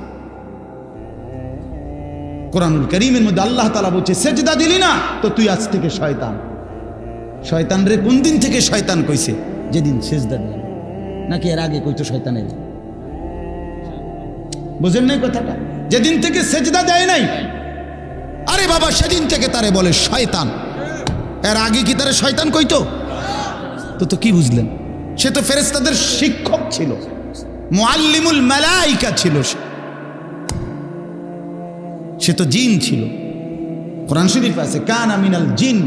কোরআনুল কারীমের মধ্যে আল্লাহ তাআলা বলছে, সেজদা দিলি না তো তুই আজ থেকে শয়তান। শয়তান রে কোন দিন থেকে শয়তান কইছে? যেদিন সেজদা দিল। নাকি এর আগে কইতো শয়তানের? বুঝেন নাই কথাটা? যেদিন থেকে সেজদা দেয় নাই, আরে বাবা সেদিন থেকে তারে বলে শয়তান। এর আগে কি তারে শয়তান কইতো? তো কি বুঝলেন? সে তো ফেরেশতাদের শিক্ষক ছিল, মুআল্লিমুল মালাইকা ছিল, সে তো জিন ছিল। কোরআন শরীফ আছে কানা মিনাল জিন।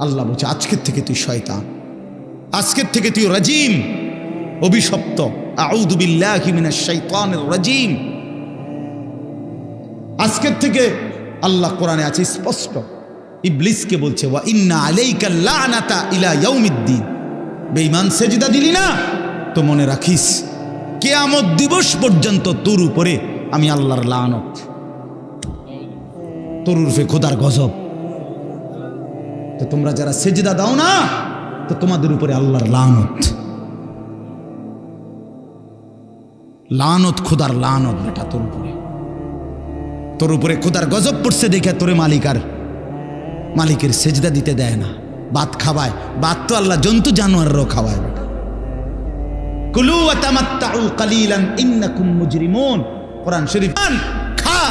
আল্লাহ বলছে আজকের থেকে তুই শয়তান, আজকের থেকে তুই রাজিম, অভিশপ্ত। আউযু বিল্লাহি মিনাশ শাইতানির রাজিম। আজকের থেকে আল্লাহ কোরআনে আছে স্পষ্ট, ইবলিসকে বলছে ওয়া ইন্না আলাইকা লানাতা ইলা ইয়াউমিদ্দিন। বেঈমান সেজদা দিলি না তো মনে রাখিস কিয়ামত দিবস পর্যন্ত তোর উপরে আমি আল্লাহর লানত, তোর উপরে খোদার গজব। তো তোমরা যারা সেজদা দাও না, তো তোমাদের উপরে আল্লাহর লানত, লানত, খোদার লানত বেটা তোর উপরে। তোর উপরে খোদার গজব পড়ছে দেখে তোরে মালিকের সেজদা দিতে দেয় না, ভাত খাওয়ায়। ভাত তো আল্লাহ জন্তু জানোয়ারও খাওয়ায় বেটা। কুলু ওয়া তামাত্তাউ কালিলান ইন্নাকুম মুজরিমুন। কোরআন শরীফ, খা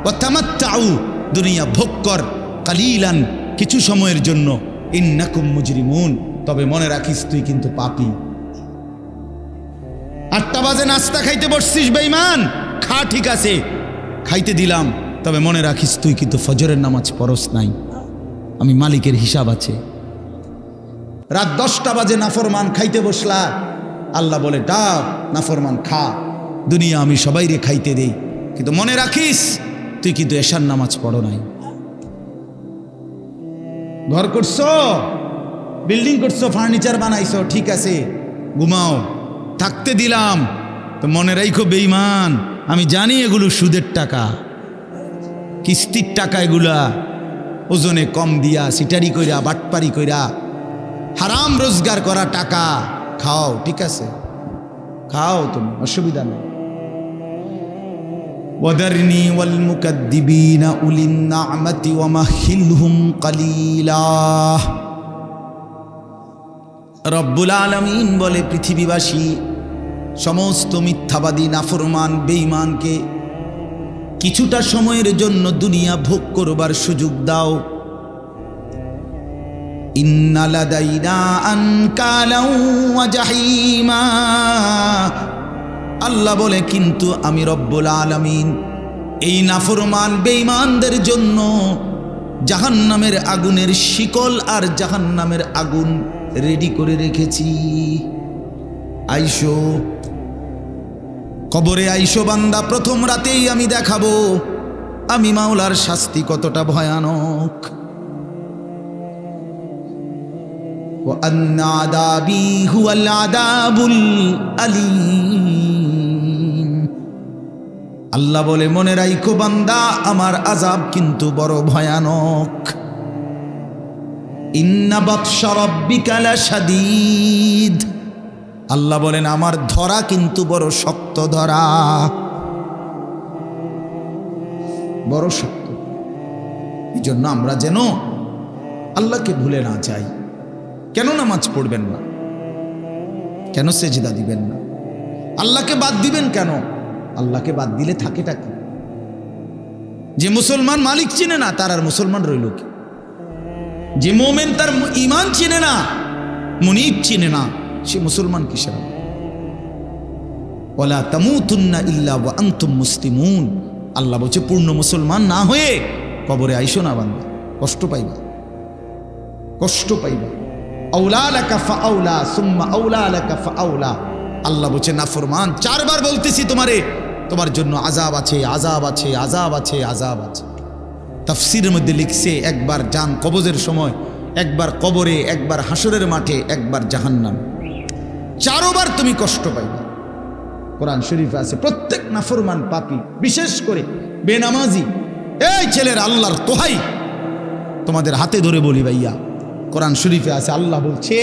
ওয়া তামাত্তাউ, দুনিয়া ভোগ কর, কালিলান, কিছু সময়ের জন্য, ইন্নাকুম মুজরিমুন, তবে মনে রাখিস তুই কিন্তু পাপী। 8টা বাজে নাস্তা খাইতে বসছিস বেঈমান, খা, ঠিক আছে খাইতে দিলাম, তবে মনে রাখিস তুই কিন্তু ফজরের নামাজ পড়স নাই, আমি মালিকের হিসাব আছে। রাত 10টা বাজে নাফরমান খাইতে বসলা, আল্লাহ বলে ডাক নাফরমান খা, দুনিয়া আমি সবাইরে খাইতে দেই, কিন্তু মনে রাখিস তুই কিন্তু এশার নামাজ পড়ো নাই। ঘর করছো, বিল্ডিং করছো, ফার্নিচার বানাইছো, ঠিক আছে ঘুমাও, থাকতে দিলাম, তো মনে রাখো বেঈমান, আমি জানি এগুলো সুদের টাকা, কিস্তির টাকা, এগুলা ওজনে কম দিয়া সিটারি কইরা বাটপারি কইরা হারাম রোজগার করা টাকা। খাও, ঠিক আছে খাও, তুমি অসুবিধা নেই। ওয়াদারনি ওয়াল মুকাদ্দিবিনা উলিন নি'মাতি ওয়া মাহিলহুম কালিলা। রব্বুল আলামিন বলে, পৃথিবীবাসী সমস্ত মিথ্যাবাদী নাফরমান বেঈমানকে কিছুটা সময়ের জন্য দুনিয়া ভোগ করবার সুযোগ দাও। ইন্না লাদাইনা আনকালাও ওয়া জাহিমা। আল্লাহ বলে, কিন্তু আমি রব্বুল আলামিন এই নাফরমান বেঈমানদের জন্য জাহান্নামের আগুনের শিকল আর জাহান্নামের আগুন রেডি করে রেখেছি। আইসো কবরে, আইসো বান্দা, প্রথম রাতেই আমি দেখাবো আমি মাওলার শাস্তি কতটা ভয়ানক। ওয়া আন্না আযাবি হুয়াল আযাবুল আলীম। আল্লাহ বলে, মনে রাখো বান্দা, আমার আযাব কিন্তু বড় ভয়ানক। ইন্না বাতশা রাব্বিকা লাশাদীদ। আল্লাহ বলেন, আমার ধরা কিন্তু বড় শক্ত ধরা, বড় শক্ত। এই জন্য আমরা যেন আল্লাহকে ভুলে না যাই। কেন নামাজ পড়বেন না? কেন সেজদা দিবেন না? আল্লাহকে বাদ দিবেন কেন? আল্লাহকে বাদ দিলে থাকেটা কি? যে মুসলমান মালিক চিনে না, তার আর মুসলমান রইল কি? যে মোমেন তার ঈমান চিনে না, মুনিব চিনে না, সে মুসলমান কিসের? ওয়ালা তামুতুন্না ইল্লা ওয়া আনতুম মুসলিমুন। আল্লাহ বলছে, পূর্ণ মুসলমান না হয়ে কবরে আইসো না বান্দা, কষ্ট পাইবা, কষ্ট পাইবা। আউলা লাকা ফাআউলা সুম্মা আউলা লাকা ফাআউলা। আল্লাহ বলছে, নাফরমান, 4 বার বলতেছি তোমারে, তোমার জন্য আযাব আছে, আযাব আছে, আযাব আছে, আযাব আছে। তাফসীরের মধ্যে লিখছে, একবার জান কবজের সময়, একবার কবরে, একবার হাসরের মাঠে, একবার জাহান্নাম, 4 বার তুমি কষ্ট পাইবে। কোরআন শরীফে আছে, প্রত্যেক নাফরমান পাপী, বিশেষ করে বেনামাজি, এই ছেলের আল্লাহর তোহাই তোমাদের হাতে ধরে বলি ভাইয়া, কোরআন শরীফে আছে, আল্লাহ বলছে,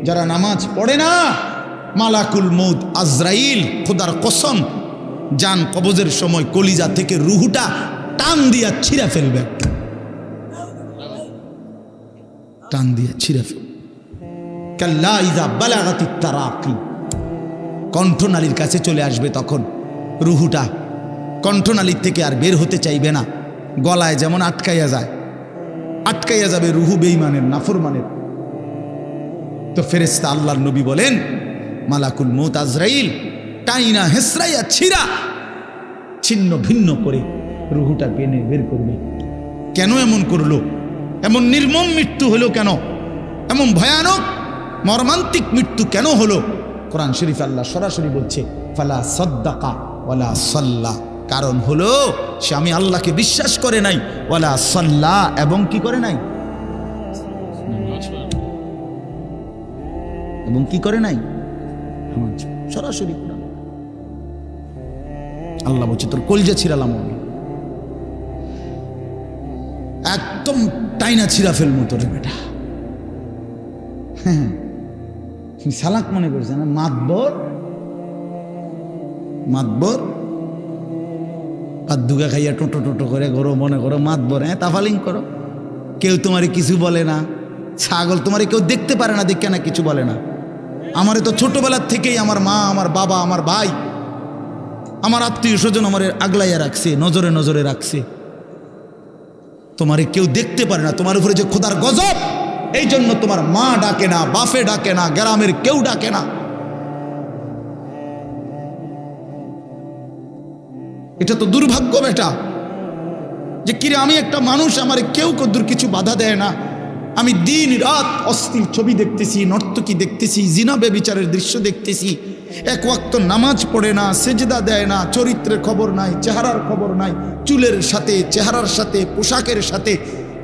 যারা নামাজ পড়ে না, মালাকুল মউত আজরাইল, খোদার কসম, জান কবজের সময় কলিজা থেকে রুহুটা টান দিয়া ছিঁড়া ফেলবে, টান দিয়া ছিঁড়া ফেলবে। কাল্লা ইযা বালাগাতিত তারাকি, কণ্ঠনালীর কাছে চলে আসবে, তখন রুহুটা কণ্ঠনালীর থেকে আর বের হতে চাইবে না, গলায় যেমন আটকাইয়া যায়, আটকাইয়া যাবে রুহু বেঈমানের, নাফরমানের। তো ফেরেশতা আল্লাহর নবী বলেন, মালাকুল মউত আজরাইল টাইনা হেসরাইয়া ছিঁড়া ছিন্ন ভিন্ন করে রুহুটা টেনে বের করবে। কেন এমন করলো? এমন নির্মম মৃত্যু হলো কেন? এমন ভয়ানক মর্মান্তিক মৃত্যু কেন হলো? কোরআন শরীফ আল্লাহ সরাসরি বলছে, ফালা সাদ্দাকা ওয়ালা সাল্লা। কারণ হলো, সে আমি আল্লাহকে বিশ্বাস করে নাই, ওয়ালা সাল্লা, এবং কি করে নাই? এবং কি করে নাই? সরাসরি আল্লাহ বলছে, তোর কলজা ছিড়ালাম আমি, একদম টাইনা ছিঁড়া ফেলবো তোর বেটা। হ্যাঁ, সালাক মনে করছে না, মাতবর, মাতবর আর দুগা খাইয়া টোটো টোটো করে করো, মনে করো মাতবর, হ্যাঁ তাফালিং করো, কেউ তোমারে কিছু বলে না। ছাগল তোমারে কেউ দেখতে পারে না, দেখে না কিছু বলে না। আমারে তো ছোটবেলার থেকেই আমার মা, আমার বাবা, আমার ভাই, আমার আত্মীয় স্বজন আমার আগলাইয়া রাখছে, নজরে নজরে রাখছে। তোমারে কেউ দেখতে পারে না, তোমার উপরে যে খোদার গজব, এই জন্য তোমার মা ডাকে না, বাপে ডাকে না, গ্রামের কেউ ডাকে না। এটা তো দুর্ভাগ্য বেটা, যে কিরে আমি একটা মানুষ, আমার কেউ কদ্দুর কিছু বাধা দেয় না, আমি দিন রাত অশ্লীল ছবি দেখতেছি, নর্তকী দেখতেছি, জিনা ব্যভিচারের দৃশ্য দেখতেছি, এক ওয়াক্ত নামাজ পড়ে না, সেজদা দেয় না, চরিত্রের খবর নাই, চেহারার খবর নাই, চুলের সাথে, চেহারার সাথে, পোশাকের সাথে,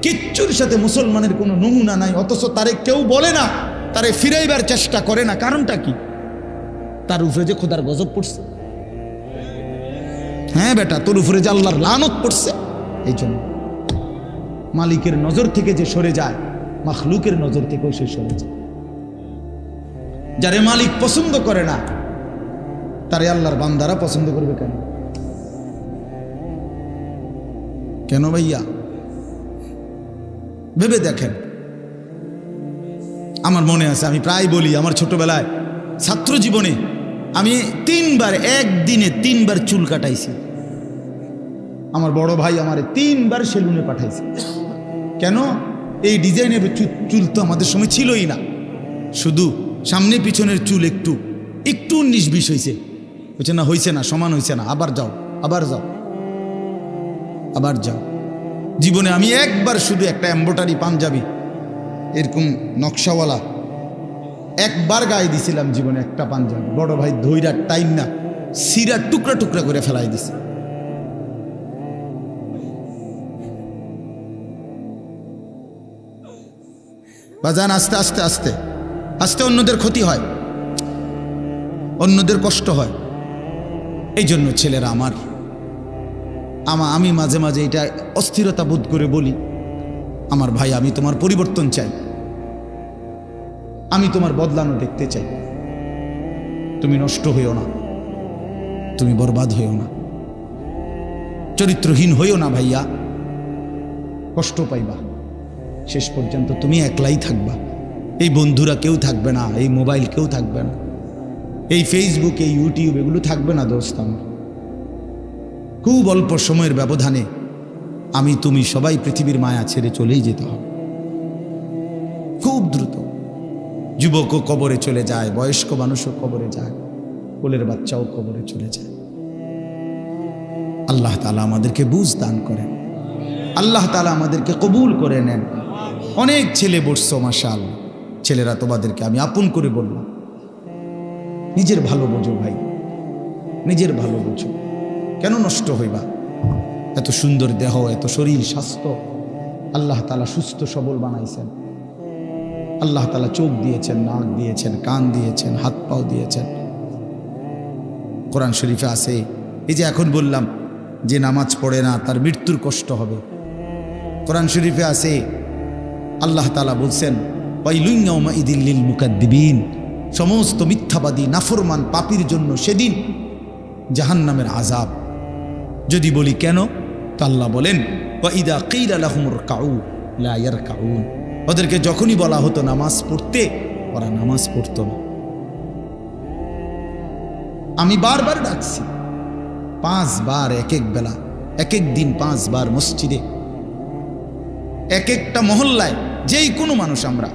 কিচ্ছুর সাথে মুসলমানের কোনো নমুনা নাই। অথচ তারে কেউ বলে না, তারে ফিরাইবার চেষ্টা করে না। কারণটা কি? তার উপরে যে খোদার গজব পড়ছে। হ্যাঁ বেটা, তোর উপরে যে আল্লাহর লানত পড়ছে। এই জন্য মালিকের নজর থেকে যে সরে যায়, মাখলুকের নজর থেকেও সে সরে যায়। যারে মালিক পছন্দ করে না, তারে আল্লাহর বান্দারা পছন্দ করবে কেন? কেন ভাইয়া? ভেবে দেখেন। আমার মনে আছে, আমি প্রায় বলি, আমার ছোটবেলায় ছাত্র জীবনে আমি একদিনে তিনবার চুল কাটাইছি। আমার বড় ভাই আমারে 3 বার সেলুনে পাঠাইছে। কেন? এই ডিজাইনের চুল তো আমাদের সময় ছিলই না। শুধু সামনে পিছনের চুল একটু 19-20 হয়েছে। হয়েছে না? হয়েছে না, সমান হয়েছে না, আবার যাও, আবার যাও, আবার যাও। জীবনে আমি একবার শুধু একটা এমব্রয়ডারি পাঞ্জাবি এরকম নকশাওয়ালা একবার গায়ে দিছিলাম জীবনে, একটা পাঞ্জাবি। বড় ভাই ধৈরা টাইম না সিরা টুকরা টুকরা করে ফেলাই দিছে। বাজান, আস্তে আস্তে আস্তে আস্তে অন্যদের ক্ষতি হয়, অন্যদের কষ্ট হয়। এই জন্য ছেলেরা আমি মাঝে মাঝে এটা অস্থিরতা বোধ করে বলি, আমার ভাই, আমি তোমার পরিবর্তন চাই, আমি তোমার বদলানো দেখতে চাই। তুমি নষ্ট হইও না, তুমি বরবাদ হইও না, চরিত্রহীন হইও না ভাইয়া। কষ্ট পাইবা, শেষ পর্যন্ত তুমি একলাই থাকবা। এই বন্ধুরা কেউ থাকবে না, এই মোবাইল কেউ থাকবে না, এই ফেসবুক, এই ইউটিউব এগুলো থাকবে না দোস্ত। আমার খুব অল্প সময়ের ব্যবধানে আমি তুমি সবাই পৃথিবীর মায়া ছেড়ে চলেই যেতে হবে, খুব দ্রুত। যুবকও কবরে চলে যায়, বয়স্ক মানুষও কবরে যায়, কোলের বাচ্চাও কবরে চলে যায়। আল্লাহ তাআলা আমাদেরকে বুঝ দান করেন, আল্লাহ তাআলা আমাদেরকে কবুল করে নেন। অনেক ছেলে বসছো, মাশাআল্লাহ। ছেলেরা, তোমাদেরকে আমি আপন করে বললাম, নিজের ভালো বোঝো ভাই, নিজের ভালো বোঝো। কেন নষ্ট হইবা? এত সুন্দর দেহ, এত শরীর স্বাস্থ্য আল্লাহ তাআলা সুস্থ সবল বানাইছেন। আল্লাহ তাআলা চোখ দিয়েছেন, নাক দিয়েছেন, কান দিয়েছেন, হাত পাও দিয়েছেন। কোরআন শরীফে আছে, এই যে এখন বললাম যে নামাজ পড়ে না তার মৃত্যুর কষ্ট হবে। কোরআন শরীফে আছে, আল্লাহ তাআলা বলছেন, ওয়াইলুন ইয়াউমাইযিল লিল মুকাদ্দিবিন, সমস্ত মিথ্যাবাদী নাফরমান পাপীর জন্য সেদিন জাহান্নামের আযাব। যদি বলি কেন, তো আল্লাহ বলেন, ওয়াইদা কিলা লাহুমুর কাউ লা ইয়ারকাউন, ওদেরকে যখনই বলা হতো নামাজ পড়তে, ওরা নামাজ পড়তো না। আমি বারবার ডাকছি, 5 বার এক এক বেলা, এক এক দিন 5 বার মসজিদে, এক একটা মহল্লায়, যেই কোনো মানুষ আমরা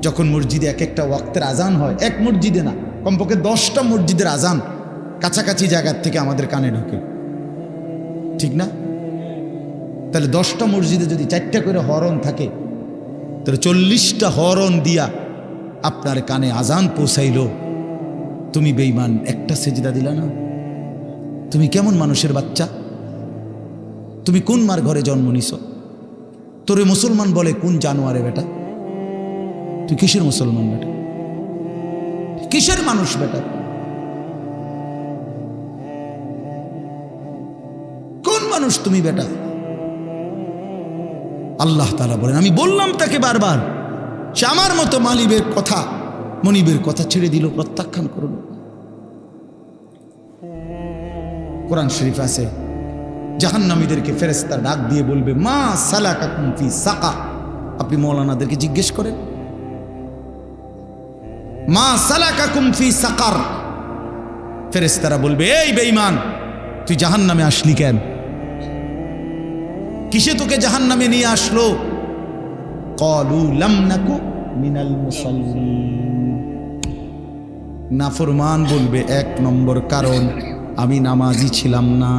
যখন মসজিদে এক একটা ওয়াক্তের আজান হয়, এক মসজিদে না, কমপক্ষে 10টা মসজিদের আজান কাছাকাছি জায়গার থেকে আমাদের কানে ঢোকে, ঠিক না? তাহলে 10টা মসজিদে যদি 4টা করে হরন থাকে, তাহলে 40টা হরন দিয়া আপনার কানে আজান পৌঁছাইলো। তুমি বেঈমান, একটা সেজদা দিলা না। তুমি কেমন মানুষের বাচ্চা? তুমি কোন মার ঘরে জন্ম নিছ? তোরে মুসলমান বলে কোন জানোয়ারে বেটা? তুই কিসের মুসলমান বেটা? কিসের মানুষ বেটা? কোন মানুষ তুমি বেটা? আল্লাহ তাআলা বলেন, আমি বললাম তাকে বারবার, সে আমার মতো মনিবের কথা ছেড়ে দিল, প্রত্যাখ্যান করল। কোরআন শরীফ আছে, জাহান্নামীদেরকে ফেরেশতা ডাক দিয়ে বলবে, মা সালাকাকুম ফি সাকার। আপনি মৌলানাদেরকে জিজ্ঞেস করেন, মা সালাকাকুম ফি সাকার। ফেরেশতারা বলবে, এই বেঈমান, তুই জাহান্নামে আসলি কেন? কিসে তোকে জাহান্নামে নিয়ে আসলো? ক্বালু লাম নাকু মিনাল মুসাল্লিন। নাফরমান বলবে, 1 নম্বর কারণ আমি নামাজি ছিলাম না।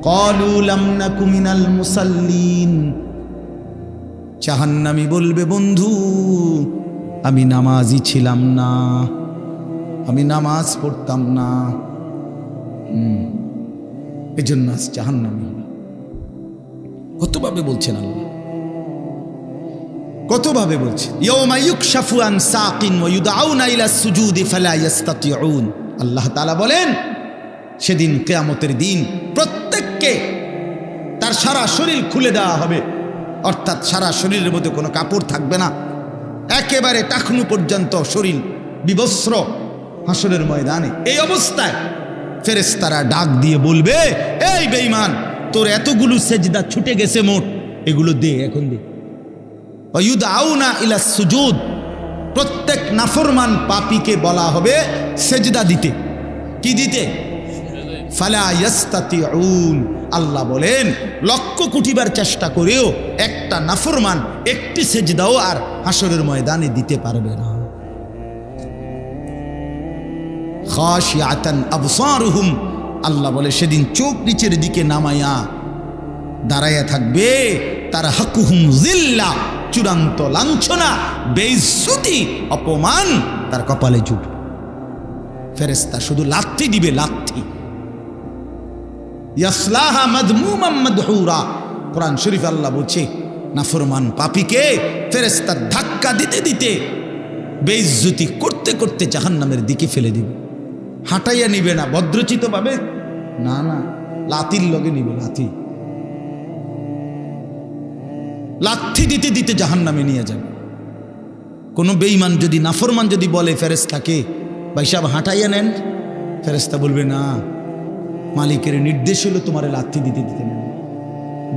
ক্বালু লাম নাকু মিনাল মুসাল্লিন, জাহান্নামী বলবে, বন্ধু আমি নামাজি ছিলাম না, আমি নামাজ পড়তাম না, এজন্য আজ জাহান্নামী। কতভাবে বলছেন আল্লাহ, কতভাবে বলছেন। ইয়াউমা ইউকশাফু আন সাকিন ওয়া ইউদআউনা ইলা সুজুদি ফালা ইস্তাতিউন। আল্লাহ তাআলা বলেন সেদিন কিয়ামতের দিন প্রত্যেককে তার সারা শরীর খুলে দেওয়া হবে, অর্থাৎ সারা শরীরের মধ্যে কোনো কাপড় থাকবে না, একেবারে টাকনু পর্যন্ত শরীর বিবস্ত্র হাসরের ময়দানে। এই অবস্থায় ফেরেশতারা ডাক দিয়ে বলবে, এই বেঈমান, তোর এতগুলো সেজদা ছুটে গেছে মোট, এগুলো দে, এখন দে। ওয়ায়ুদআউনা ইলা সুজুদ, প্রত্যেক নাফরমান পাপীকে বলা হবে সেজদা দিতে। কি দিতে? ফালা ইস্তাতিউন। আল্লাহ বলেন লক্ষ কোটিবার চেষ্টা করেও একটা নাফরমান একটি সেজদাও আর হাসরের ময়দানে দিতে পারবে না। খাশিয়াতান আবসারুহুম, আল্লাহ বলে সেদিন চোখ নিচের দিকে নামায়া দাঁড়াইয়া থাকবে। তার হাকুহুম জিল্লা, চূড়ান্ত লাঞ্ছনা, বেইজ্জতি, অপমান তার কপালে জুটবে। ফেরেশতা শুধু লাথি দিবে, লাথি। ইয়াসলাহা মাদমুমান মাদহুরা, কোরআন শরীফ আল্লাহ বলছে নাফরমান পাপীকে ফেরেশতা ধাক্কা দিতে দিতে, বেইজ্জতি করতে করতে জাহান্নামের দিকে ফেলে দিবে। হাঁটাইয়া নিবে না ভদ্রচিত ভাবে, না না, লাথির লগে নিবে, লাথি। লাথি দিতে দিতে জাহান্নামে নিয়ে যাবে। কোনো বেঈমান যদি, নাফরমান যদি বলে ফেরেশতাকে, ভাই সাহেব হাঁটাইয়া নেন, ফেরেশতা বলবে না, মালিকের নির্দেশ হলো তোমার লাথি দিতে দিতে নেন,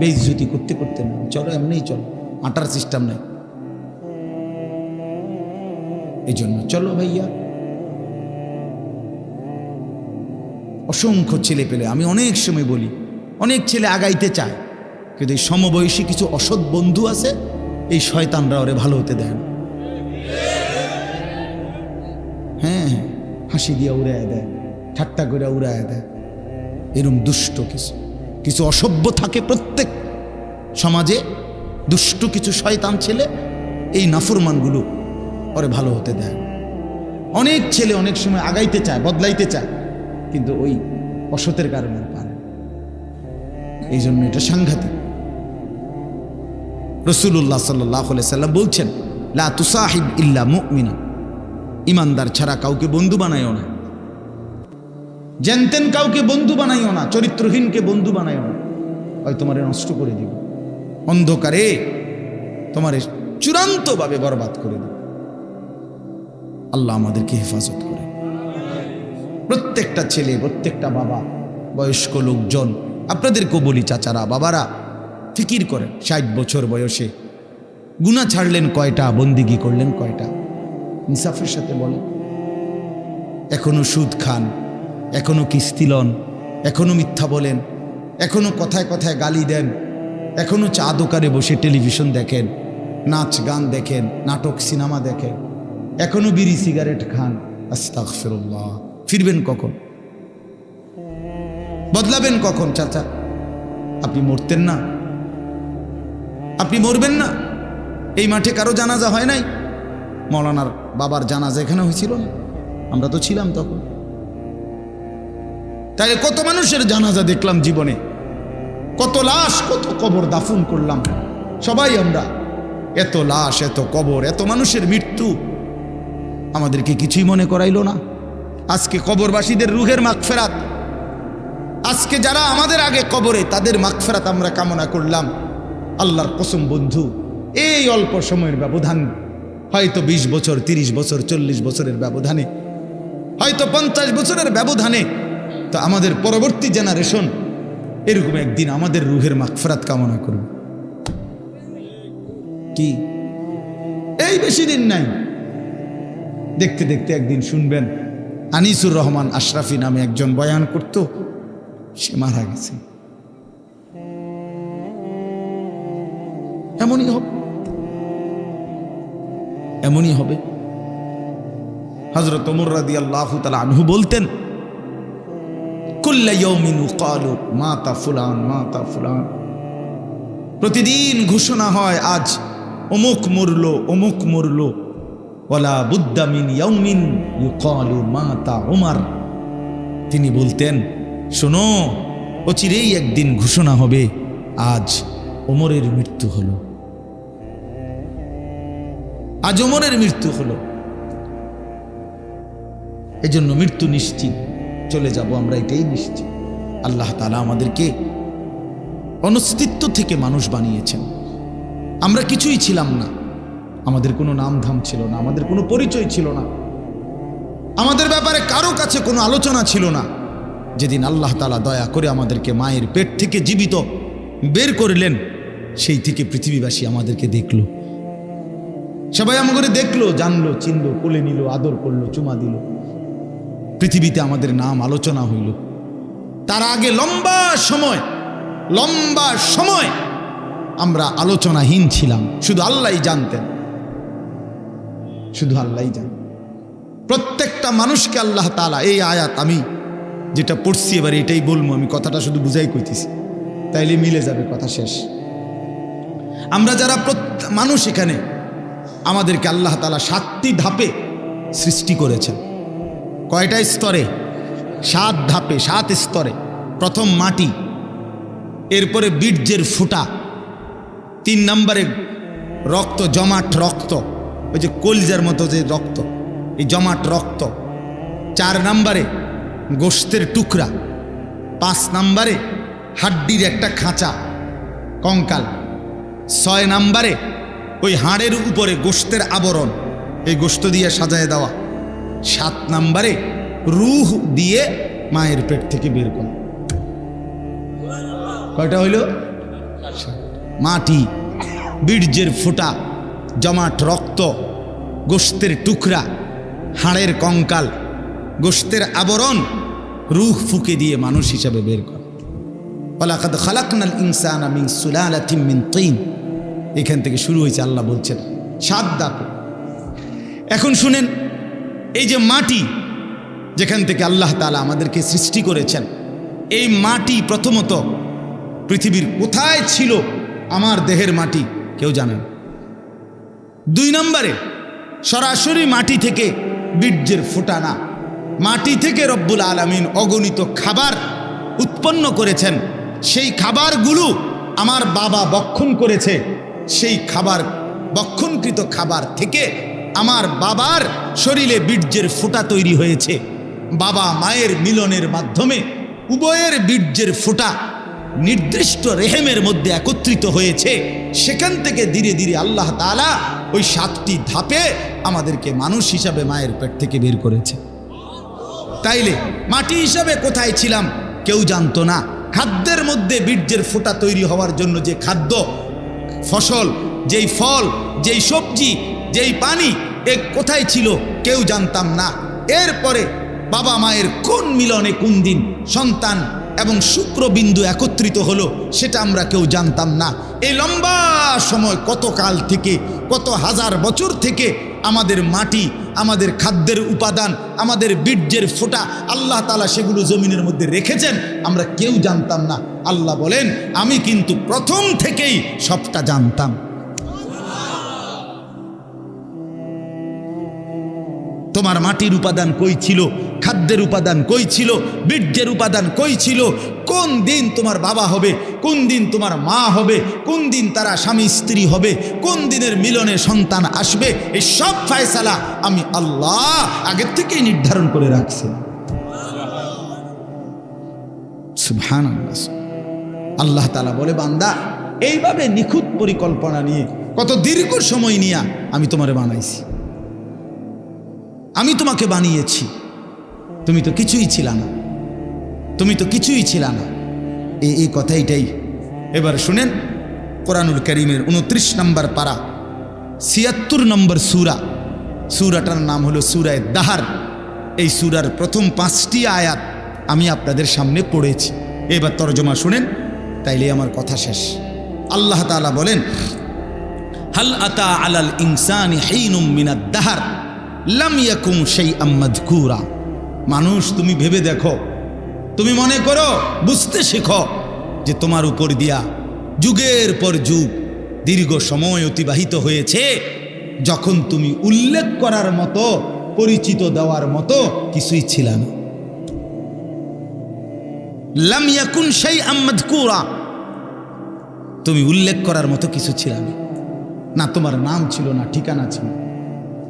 বেইজ্জতি করতে করতে নেন, চলো এমনিই চলো, হাঁটার সিস্টেম নাই। এই জন্য চলো ভাইয়া। অসংখ্য ছেলে পেলে, আমি অনেক সময় বলি, অনেক ছেলে আগাইতে চায়, কিন্তু এই সমবয়সী কিছু অসৎ বন্ধু আছে, এই শয়তানরা ওরে ভালো হতে দেয় না। হ্যাঁ, হাসি দিয়া উড়াইয়া দেয়, ঠাট্টা করে উড়াইয়া দেয়। এরকম দুষ্ট কিছু কিছু অসভ্য থাকে প্রত্যেক সমাজে, দুষ্ট কিছু শয়তান ছেলে, এই নাফরমানগুলো ওরে ভালো হতে দেয়। অনেক ছেলে অনেক সময় আগাইতে চায়, বদলাইতে চায়, কিন্তু ওই অসতের কারণে পারে। এই জন্য এটা সাংঘাতিক। রাসূলুল্লাহ সাল্লাল্লাহু আলাইহি সাল্লাম বলছেন, লা তুসাহিব ইল্লা মুমিনা, ইমানদার ছাড়া কাউকে বন্ধু বানাইও না। জানতেন কাউকে বন্ধু বানাইও না, চরিত্রহীনকে বন্ধু বানাইও না, হয় তোমারে নষ্ট করে দিব, অন্ধকারে তোমারে চূড়ান্তভাবে বরবাদ করে দিব। আল্লাহ আমাদেরকে হেফাজত করে। প্রত্যেকটা ছেলে, প্রত্যেকটা বাবা, বয়স্ক লোকজন, আপনাদেরকেও বলি, চাচারা, বাবারা, ফিকির করেন। 60 বছর বয়সে গুনাহ ছাড়লেন কয়টা, বন্দিগি করলেন কয়টা, ইনসাফের সাথে বলেন। এখনো সুদ খান, এখনো কিস্তি লন, এখনো মিথ্যা বলেন, এখনো কথায় কথায় গালি দেন, এখনো চা দোকানে বসে টেলিভিশন দেখেন, নাচ গান দেখেন, নাটক সিনেমা দেখেন, এখনো বিড়ি সিগারেট খান। আস্তাগফিরুল্লাহ। ফিরবেন কখন? বদলাবেন কখন? চাচা, আপনি মরতেন না? আপনি মরবেন না? এই মাঠে কারো জানাজা হয় নাই? মৌলানার বাবার জানাজা এখানে হয়েছিল না? আমরা তো ছিলাম তখন। তাই কত মানুষের জানাজা দেখলাম জীবনে, কত লাশ, কত কবর দাফন করলাম সবাই আমরা। এত লাশ, এত কবর, এত মানুষের মৃত্যু আমাদেরকে কিছুই মনে করাইলো না। আজকে কবরবাসীদের রুহের মাগফিরাত, আজকে যারা আমাদের আগে কবরে, তাদের মাগফিরাত আমরা কামনা করলাম। আল্লাহর কসম বন্ধু, এই অল্প সময়ের ব্যবধান, হয়তো 20 বছর, 30 বছর, 40 বছরের ব্যবধানে, হয়তো 50 বছরের ব্যবধানে, তো আমাদের পরবর্তী জেনারেশন এরকম একদিন আমাদের রুহের মাগফিরাত কামনা করবে। কি এই বেশি দিন নাই, দেখতে দেখতে একদিন শুনবেন আনিসুর রহমান আশরাফি নামে একজন বয়ান করত, সে মারা গেছে। এমনই হবে, এমনই হবে। হযরত ওমর রাদিয়াল্লাহু তাআলা আনহু বলতেন, কুল্লা ইয়াউমিন ইউকালু মাতা ফুলান, মাতা ফুলান। প্রতিদিন ঘোষণা হয় আজ অমুক মরলো, অমুক মরলো। ওয়ালা বুদ্দা মিন ইয়াউমিন ইউকালু মাতা উমার। তিনি বলতেন, শোনো, অচিরেই একদিন ঘোষণা হবে আজ ওমরের মৃত্যু হলো, আজ ওমরের মৃত্যু হলো। এজন্য মৃত্যু নিশ্চিত, চলে যাব আমরা, এটাই নিশ্চিত। আল্লাহ তাআলা আমাদেরকে অনস্তিত্ব থেকে মানুষ বানিয়েছেন। আমরা কিছুই ছিলাম না, আমাদের কোনো নাম ধাম ছিল না, আমাদের কোনো পরিচয় ছিল না, আমাদের ব্যাপারে কারো কাছে কোনো আলোচনা ছিল না। যেদিন আল্লাহ তাআলা দয়া করে আমাদেরকে মায়ের পেট থেকে জীবিত বের করলেন, সেই থেকে পৃথিবীবাসী আমাদেরকে দেখলো, সবাই আমাকে দেখলো, জানলো, চিনলো, কোলে নিল, আদর করলো, চুমা দিল। পৃথিবীতে আমাদের নাম আলোচনা হইল। তার আগে লম্বা সময় আমরা আলোচনাহীন ছিলাম, শুধু আল্লাহই জানতেন, শুধু আল্লাহই জানেন। প্রত্যেকটা মানুষকে আল্লাহ তাআলা, এই আয়াত আমি যেটা পড়ছি এবার এটাই বলবো, আমি কথাটা শুধু বুঝাই কইতেছি, তাইলে মিলে যাবে, কথা শেষ। আমরা যারা মানুষ এখানে, আমাদেরকে আল্লাহ তাআলা 7টি ধাপে সৃষ্টি করেছেন। কয়টা স্তরে? 7 ধাপে, 7 স্তরে। প্রথম মাটি, এরপরে বীর্যের ফুটা, 3 নম্বরে রক্ত, জমাট রক্ত, ওই যে কলজার মতো যে রক্ত, এই জমাট রক্ত। 4 নম্বরে গোশতের টুকরা। 5 নম্বরে হাড্ডির একটা খাঁচা, কঙ্কাল। 6 নম্বরে ওই হাড়ের উপরে গোশতের আবরণ, এই গোশত দিয়ে সাজায় দেওয়া। 7 নম্বরে রূহ দিয়ে মায়ের পেট থেকে বের করা। কয়টা হইল? মাটি, বীর্যের ফোঁটা, জমাট রক্ত, গোশতের টুকরা, হাড়ের কঙ্কাল, গোশতের আবরণ, রূহ ফুঁকে দিয়ে মানুষ হিসাবে বের করা। ওয়ালাকাদ খালাকনাল ইনসানা মিন সুলালাতিন মিন তিন। এখান থেকে শুরু হয়েছে, আল্লাহ বলছেন 7 ধাপে। এখন শুনেন, এই যে মাটি যেখান থেকে আল্লাহ তাআলা আমাদেরকে সৃষ্টি করেছেন, এই মাটি প্রথমত পৃথিবীর কোথায় ছিল? আমার দেহের মাটি কেউ জানেন? 2 নম্বরে সরাসরি মাটি থেকে বীর্যের ফোঁটা না, মাটি থেকে রব্বুল আলামিন অগণিত খাবার উৎপন্ন করেছেন। সেই খাবারগুলো আমার বাবা বক্ষণ করেছে, সেই খাবার, বক্ষণকৃত খাবার থেকে আমার বাবার শরীরে বীর্যের ফোঁটা তৈরি হয়েছে। বাবা মায়ের মিলনের মাধ্যমে উভয়ের বীর্যের ফোঁটা নির্দিষ্ট রেহেমের মধ্যে একত্রিত হয়েছে। সেখান থেকে ধীরে ধীরে আল্লাহ তাআলা ওই 7টি ধাপে আমাদেরকে মানুষ হিসাবে মায়ের পেট থেকে বের করেছে। তাইলে মাটি হিসাবে কোথায় ছিলাম কেউ জানতো না। খাদ্যের মধ্যে বীর্যের ফোঁটা তৈরি হওয়ার জন্য যে খাদ্য, ফসল, যেই ফল, যেই সবজি, যেই পানি, এ কোথায় ছিল কেউ জানতাম না। এরপরে বাবা মায়ের কোন মিলনে কোন দিন সন্তান এবং শুক্রবিন্দু একত্রিত হলো সেটা আমরা কেউ জানতাম না। এই লম্বা সময়, কত কাল থেকে, কত হাজার বছর থেকে আমাদের মাটি, আমাদের খাদ্যের উপাদান, আমাদের বীর্যের ফোঁটা আল্লাহ তাআলা সেগুলো জমিনের মধ্যে রেখেছেন, আমরা কেউ জানতাম না। আল্লাহ বলেন, আমি কিন্তু প্রথম থেকেই সবটা জানতাম। তোমার মাটির উপাদান কই ছিল, খাদ্যের উপাদান কই ছিল, বীর্যের উপাদান কই ছিল, কোন দিন তোমার বাবা হবে, কোন দিন তোমার মা হবে, কোন দিন তারা স্বামী স্ত্রী হবে, কোন দিনের মিলনে সন্তান আসবে, এই সব ফয়সালা আমি আল্লাহ আগের থেকেই নির্ধারণ করে রাখছি। সুবহানাল্লাহ। আল্লাহ তাআলা বলে, বান্দা, এইভাবে নিখুঁত পরিকল্পনা নিয়ে, কত দীর্ঘ সময় নিয়ে আমি তোমারে বানাইছি, আমি তোমাকে বানিয়েছি। তুমি তো কিছুই ছিল না, তুমি তো কিছুই ছিল না। এই কথাইটাই এবার শুনেন। কোরআনুল কারীমের 29 নম্বর পারা, 76 নম্বর সূরা, সূরাটার নাম হলো সূরা দাহর। এই সূরার প্রথম 5টি আয়াত আমি আপনাদের সামনে পড়েছি। এবার তরজমা শুনেন, তাইলে আমার কথা শেষ। আল্লাহ তাআলা বলেন, হাল আতা আলাল ইনসানি হিনুম মিনাদ দাহর লাম ইয়াকুম শাইআম মাযকুরা। মানুষ, তুমি ভেবে দেখো, তুমি মনে করো, বুঝতে শেখো যে তোমার উপর দিয়া যুগের পর যুগ, দীর্ঘ সময় অতিবাহিত হয়েছে যখন তুমি উল্লেখ করার মতো, পরিচিত দেওয়ার মতো কিছুই ছিল না। লাম ইয়াকুন শাইআম মাযকুরা, তুমি উল্লেখ করার মতো কিছু ছিল না। না তোমার নাম ছিল, না ঠিকানা ছিল,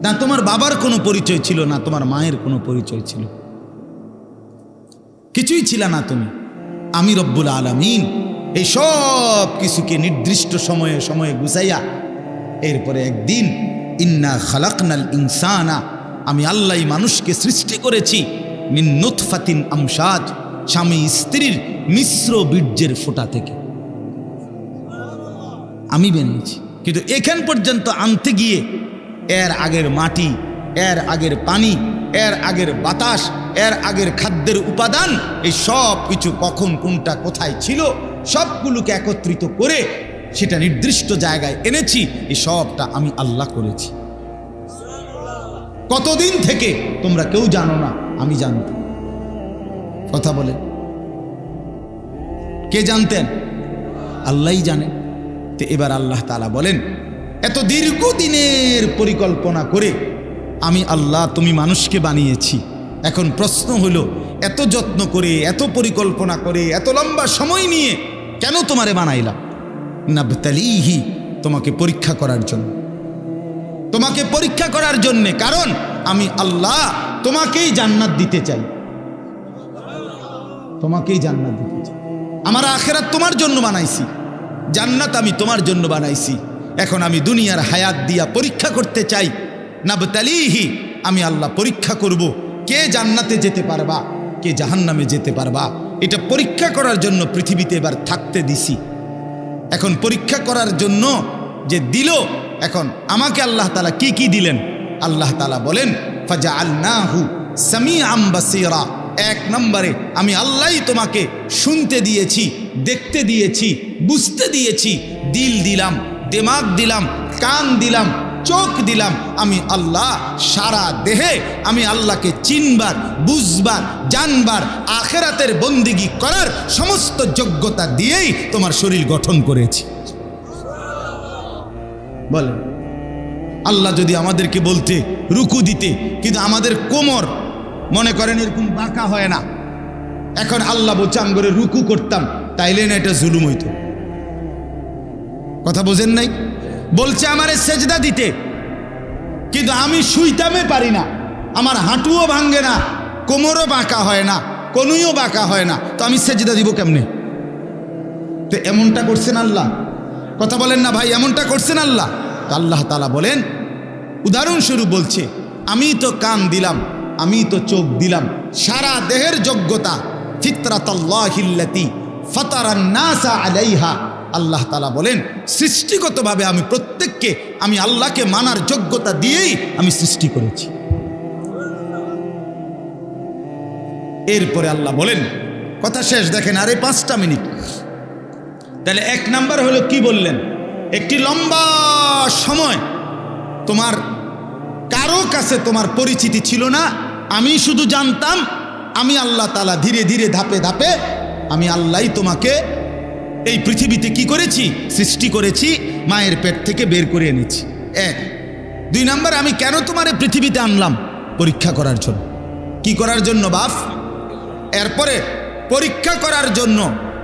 না তোমার বাবার কোনো পরিচয় ছিল, না তোমার মায়ের কোনো পরিচয় ছিল, কিছুই ছিল না তুমি। আমি রব্বুল আলামিন এই সব কিছুকে নির্দিষ্ট সময়ে সময়ে গুছাইয়া এরপরে একদিন ইন্না খালাকনাল ইনসানা, আমি আল্লাহ মানুষকে সৃষ্টি করেছি মিন নুতফাতিন আমশাজ, স্বামী স্ত্রীর মিশ্র বীর্যের ফোঁটা থেকে আমি বানিয়েছি। কিন্তু এখান পর্যন্ত আনতে গিয়ে এর আগের মাটি, এর আগের পানি, এর আগের বাতাস, এর আগের খাদ্যের উপাদান, এই সব কিছু কখন কোনটা কোথায় ছিল সবগুলোকে একত্রিত করে সেটা নির্দিষ্ট জায়গায় এনেছি। এই সবটা আমি আল্লাহ করেছি। কতদিন থেকে তোমরা কেউ জানো না, আমি জানতাম। কথা বলে কে জানতেন? আল্লাহই জানেন। তো এবার আল্লাহ তাআলা বলেন, এত দীর্ঘদিনের পরিকল্পনা করে আমি আল্লাহ তুমি মানুষকে বানিয়েছি। এখন প্রশ্ন হলো, এত যত্ন করে, এত পরিকল্পনা করে, এত লম্বা সময় নিয়ে কেন তোমারে বানাইলাম? নাবতালিহি, তোমাকে পরীক্ষা করার জন্য, তোমাকে পরীক্ষা করার জন্যে। কারণ আমি আল্লাহ তোমাকেই জান্নাত দিতে চাই, তোমাকেই জান্নাত দিতে চাই। আমার আখিরাত তোমার জন্য বানাইছি, জান্নাত আমি তোমার জন্য বানাইছি। এখন আমি দুনিয়ার হায়াত দিয়া পরীক্ষা করতে চাই। নাবতালিহি, আমি আল্লাহ পরীক্ষা করব কে জান্নাতে যেতে পারবা, কে জাহান্নামে যেতে পারবা। এটা পরীক্ষা করার জন্য পৃথিবীতে এবার থাকতে দিছি। এখন পরীক্ষা করার জন্য যে দিল, এখন আমাকে আল্লাহ তাআলা কি কি দিলেন? আল্লাহ তাআলা বলেন, ফাজআলনাহু সামিআম বাসীরা। এক নম্বরে আমি আল্লাহই তোমাকে শুনতে দিয়েছি, দেখতে দিয়েছি, বুঝতে দিয়েছি। দিল দিলাম, দিমাগ দিলাম, কান দিলাম, চোখ দিলাম। আমি আল্লাহ সারা দেহে আমি আল্লাহকে চিনবার, বুঝবার, জানবার, আখিরাতের বন্দেগী করার সমস্ত যোগ্যতা দিয়েই তোমার শরীর গঠন করেছি। বলেন, আল্লাহ যদি আমাদেরকে বলতে রুকু দিতে, কিন্তু আমাদের কোমর মনে করেন এরকম বাঁকা হয় না, এখন আল্লাহ বলছে আমি করে রুকু করতাম, তাইলে না এটা জুলুম হইতো? কথা বোঝেন নাই? বলছে আমারে সেজদা দিতে, কিন্তু আমি শুইতামে পারি না, আমার হাঁটুও ভাঙ্গে না, কোমরও বাঁকা হয় না, কনুইও বাঁকা হয় না, তো আমি সেজদা দিব কেমনে? তো এমনটা করছেন আল্লাহ? কথা বলেন না ভাই, এমনটা করছেন আল্লাহ? তো আল্লাহ তাআলা বলেন, উদাহরণস্বরূপ বলছে, আমি তো কান দিলাম, আমি তো চোখ দিলাম, সারা দেহের যোগ্যতা ফিতরাতাল্লাহিল্লাতী ফাতারান নাসা আলাইহা। আল্লাহ তাআলা বলেন, সৃষ্টিগতভাবে আমি প্রত্যেককে আমি আল্লাহকে মানার যোগ্যতা দিয়েই আমি সৃষ্টি করেছি। এরপরে আল্লাহ বলেন, কথা শেষ, দেখেন আরে 5টা মিনিট। তাহলে এক নাম্বার হলো কি বললেন? একটি লম্বা সময় তোমার কারো কাছে তোমার পরিচিতি ছিল না, আমি শুধু জানতাম আমি আল্লাহ তাআলা ধীরে ধীরে ধাপে ধাপে আমি আল্লাহই তোমাকে এই পৃথিবীতে কি করেছি? সৃষ্টি করেছি, মায়ের পেট থেকে বের করে এনেছি। 1 2 নাম্বার, আমি কেন তোমারে পৃথিবীতে আনলাম? পরীক্ষা করার জন্য। কি করার জন্য বাপ? এরপরে পরীক্ষা করার জন্য,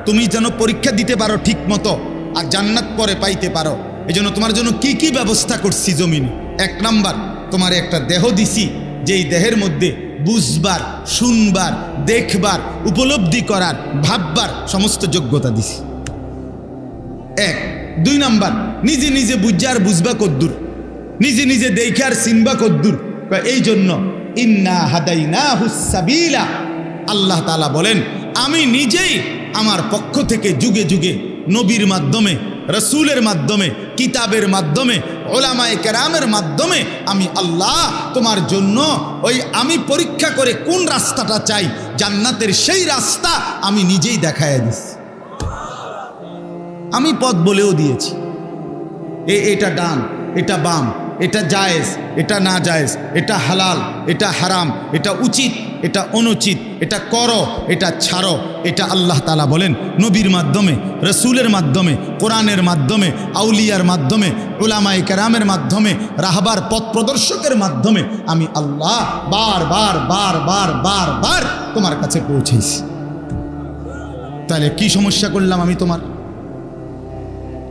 তুমি যেন পরীক্ষা দিতে পারো ঠিক মতো আর জান্নাত পরে পাইতে পারো। এই জন্য তোমার জন্য কি কি ব্যবস্থা করছি জমিনে। 1 নাম্বার, তোমার একটা দেহ দিছি, যেই দেহের মধ্যে বুঝবার, শুনবার, দেখবার, উপলব্ধি করার, ভাববার সমস্ত যোগ্যতা দিছি। 1 2 নাম্বার, নিজে নিজে বুঝা আর বুঝবা কদ্দুর, নিজে নিজে দেখে আর চিনবা কদ্দুর। এই জন্য ইন্না হাদাইনাহুস সাবিলা, আল্লাহ তাআলা বলেন, আমি নিজেই আমার পক্ষ থেকে যুগে যুগে নবীর মাধ্যমে, রসুলের মাধ্যমে, কিতাবের মাধ্যমে, ওলামায়ে কেরামের মাধ্যমে আমি আল্লাহ তোমার জন্য ওই আমি পরীক্ষা করে কোন রাস্তাটা চাই, জান্নাতের সেই রাস্তা আমি নিজেই দেখায় দিচ্ছি। আমি পথ বলেও দিয়েছি, এটা ডান, এটা বাম, এটা জায়েজ, এটা না জায়েজ, এটা হালাল, এটা হারাম, এটা উচিত, এটা অনুচিত, এটা করো, এটা ছাড়ো, এটা আল্লাহ তাআলা বলেন নবীর মাধ্যমে, রসুলের মাধ্যমে, কোরআনের মাধ্যমে, আউলিয়ার মাধ্যমে, উলামায়ে কেরামের মাধ্যমে, রাহবার পথ প্রদর্শকের মাধ্যমে আমি আল্লাহ বারবার বারবার বারবার তোমার কাছে পৌঁছেছি। তাহলে কি সমস্যা করলাম আমি তোমার?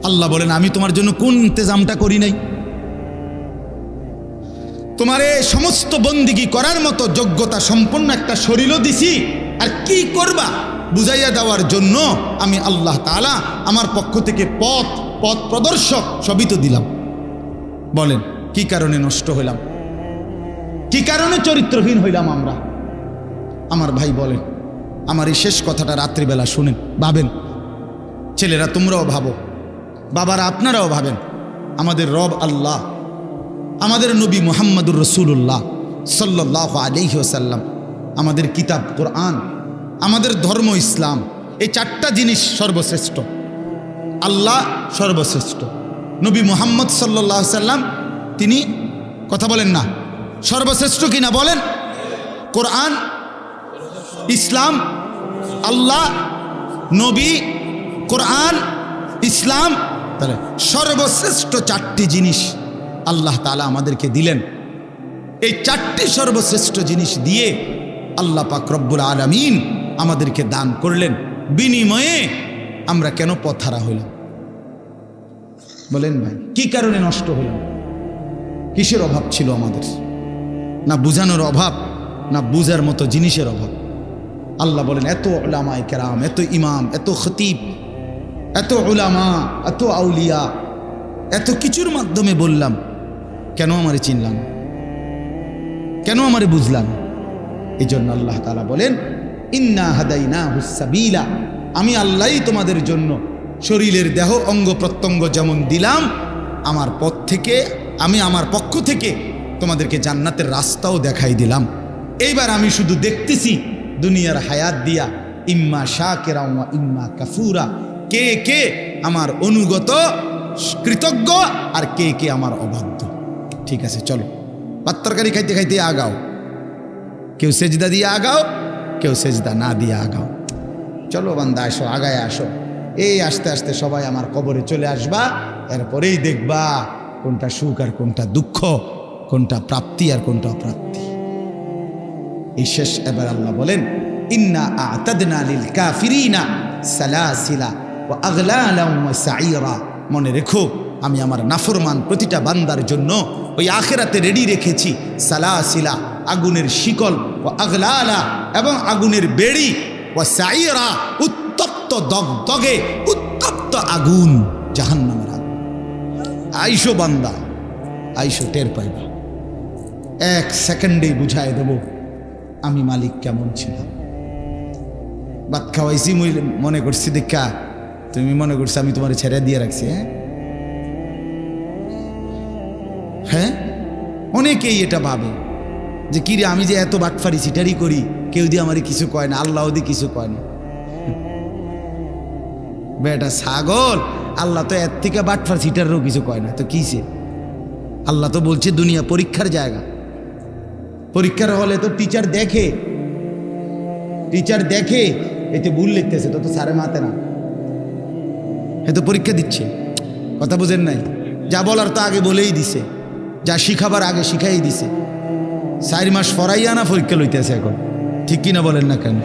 আল্লাহ বলেন আমি তোমার জন্য কোন ইন্তজামটা করি নাই? তোমার এই সমস্ত বন্দিগি করার মতো যোগ্যতা সম্পন্ন একটা শরীরও দিছি, আর কি করবা বুঝাইয়া দেওয়ার জন্য আমি আল্লাহ তাআলা আমার পক্ষ থেকে পথ প্রদর্শক সবই তো দিলাম। বলেন কি কারণে নষ্ট হইলাম? কি কারণে চরিত্রহীন হইলাম আমরা? আমার ভাই বলেন, আমার এই শেষ কথাটা রাত্রিবেলা শুনেন, ভাবেন, ছেলেরা তোমরাও ভাবো, বাবারা আপনারাও ভাবেন। আমাদের রব আল্লাহ, আমাদের নবী মুহাম্মদুর রাসূলুল্লাহ সাল্লাল্লাহু আলাইহি ওয়াসাল্লাম, আমাদের কিতাব কোরআন, আমাদের ধর্ম ইসলাম, এই চারটা জিনিস সর্বশ্রেষ্ঠ। আল্লাহ সর্বশ্রেষ্ঠ, নবী মুহাম্মদ সাল্লাল্লাহু আলাইহি ওয়াসাল্লাম তিনি, কথা বলেন না, সর্বশ্রেষ্ঠ কিনা বলেন? কোরআন, ইসলাম, আল্লাহ, নবী, কোরআন, ইসলাম, তাহলে সর্বশ্রেষ্ঠ চারটি জিনিস আল্লাহ তাআলা আমাদেরকে দিলেন। এই চারটি সর্বশ্রেষ্ঠ জিনিস দিয়ে আল্লাহ পাক রব্বুল আলামিন আমাদেরকে দান করলেন। বিনিময়ে আমরা কেন পথহারা হইলাম? বলেন ভাই, কি কারণে নষ্ট হইলাম? কিসের অভাব ছিল আমাদের? না বুঝানোর অভাব, না বুঝার মতো জিনিসের অভাব। আল্লাহ বলেন এত উলামায়ে কেরাম, এত ইমাম, এত খতিব, এত উলামা, এত আউলিয়া, এত কিছুর মাধ্যমে বললাম, কেন আমারে চিনলাম? কেন আমারে বুঝলাম? এই জন্য আল্লাহ তাআলা বলেন ইন্না হাদাইনাহুস সাবিলা, আমি আল্লাহই তোমাদের জন্য শরীরের দেহ অঙ্গ প্রত্যঙ্গ যেমন দিলাম, আমার পথ থেকে, আমি আমার পক্ষ থেকে তোমাদেরকে জান্নাতের রাস্তাও দেখাই দিলাম। এইবার আমি শুধু দেখতেছি দুনিয়ার হায়াত দিয়া, ইম্মা শাকিরা ওয়া ইম্মা কাফুরা, কে কে আমার অনুগত কৃতজ্ঞ আর কে কে আমার অবাধ্য। ঠিক আছে, চলো ভাত তরকারি খাইতে খাইতে আগাও, কেউ সেজদা দিয়ে আগাও, কেউ সেজদা না দিয়ে আগাও। চলো বান্দা আসো, আগায় আসো। এই আস্তে আস্তে সবাই আমার কবরে চলে আসবা, এরপরেই দেখবা কোনটা সুখ আর কোনটা দুঃখ, কোনটা প্রাপ্তি আর কোনটা অপ্রাপ্তি। এই শেষ এবার আল্লাহ বলেন ইন্না আ'তাদনা লিল কাফিরিনা সালাসিলা ওয়া আগলালা ওয়া সাইরা। মনে রেখো, আমি আমার নাফরমান প্রতিটা বান্দার জন্য ওই আখিরাতে রেডি রেখেছি সালাসিলা, আগুনের শিকল, ও আগলালা, এবং আগুনের বেড়ি, ও সাইরা, উত্তপ্ত দগদগে উত্তপ্ত আগুন, জাহান্নামের আগুন। আইসো বান্দা, আইসো, টের পাইবা। এক সেকেন্ডেই বুঝাই দেব আমি মালিক কেমন ছিলাম। ভাত খাওয়াইছি মনে করছি দেখা, তুমি মনে করছো আমি তোমার ছেড়ে দিয়ে রাখছি। হ্যাঁ, অনেকেই এটা ভাবে যে কিরে আমি যে এত বাটফারি সিটারি করি, কেউ দিয়ে আমারই কিছু কয় না, আল্লাহ দিয়ে কিছু কয় না। বেটা ছাগল, আল্লাহ তো এর থেকে বাটফার সিটারেরও কিছু কয় না, তো কিসে? আল্লাহ তো বলছে দুনিয়া পরীক্ষার জায়গা। পরীক্ষার হলে তো টিচার দেখে, এতে ভুল লিখতেছে তো সারে মাতে না, এ তো পরীক্ষা দিচ্ছে। কথা বুঝেন নাই? যা বলার তো আগে বলেই দিছে, যা শিখাবার আগে শিখাই দিছে। 4 মাস পড়াইয়া না পরীক্ষা লইতেছে এখন, ঠিক কিনা বলেন না কেন?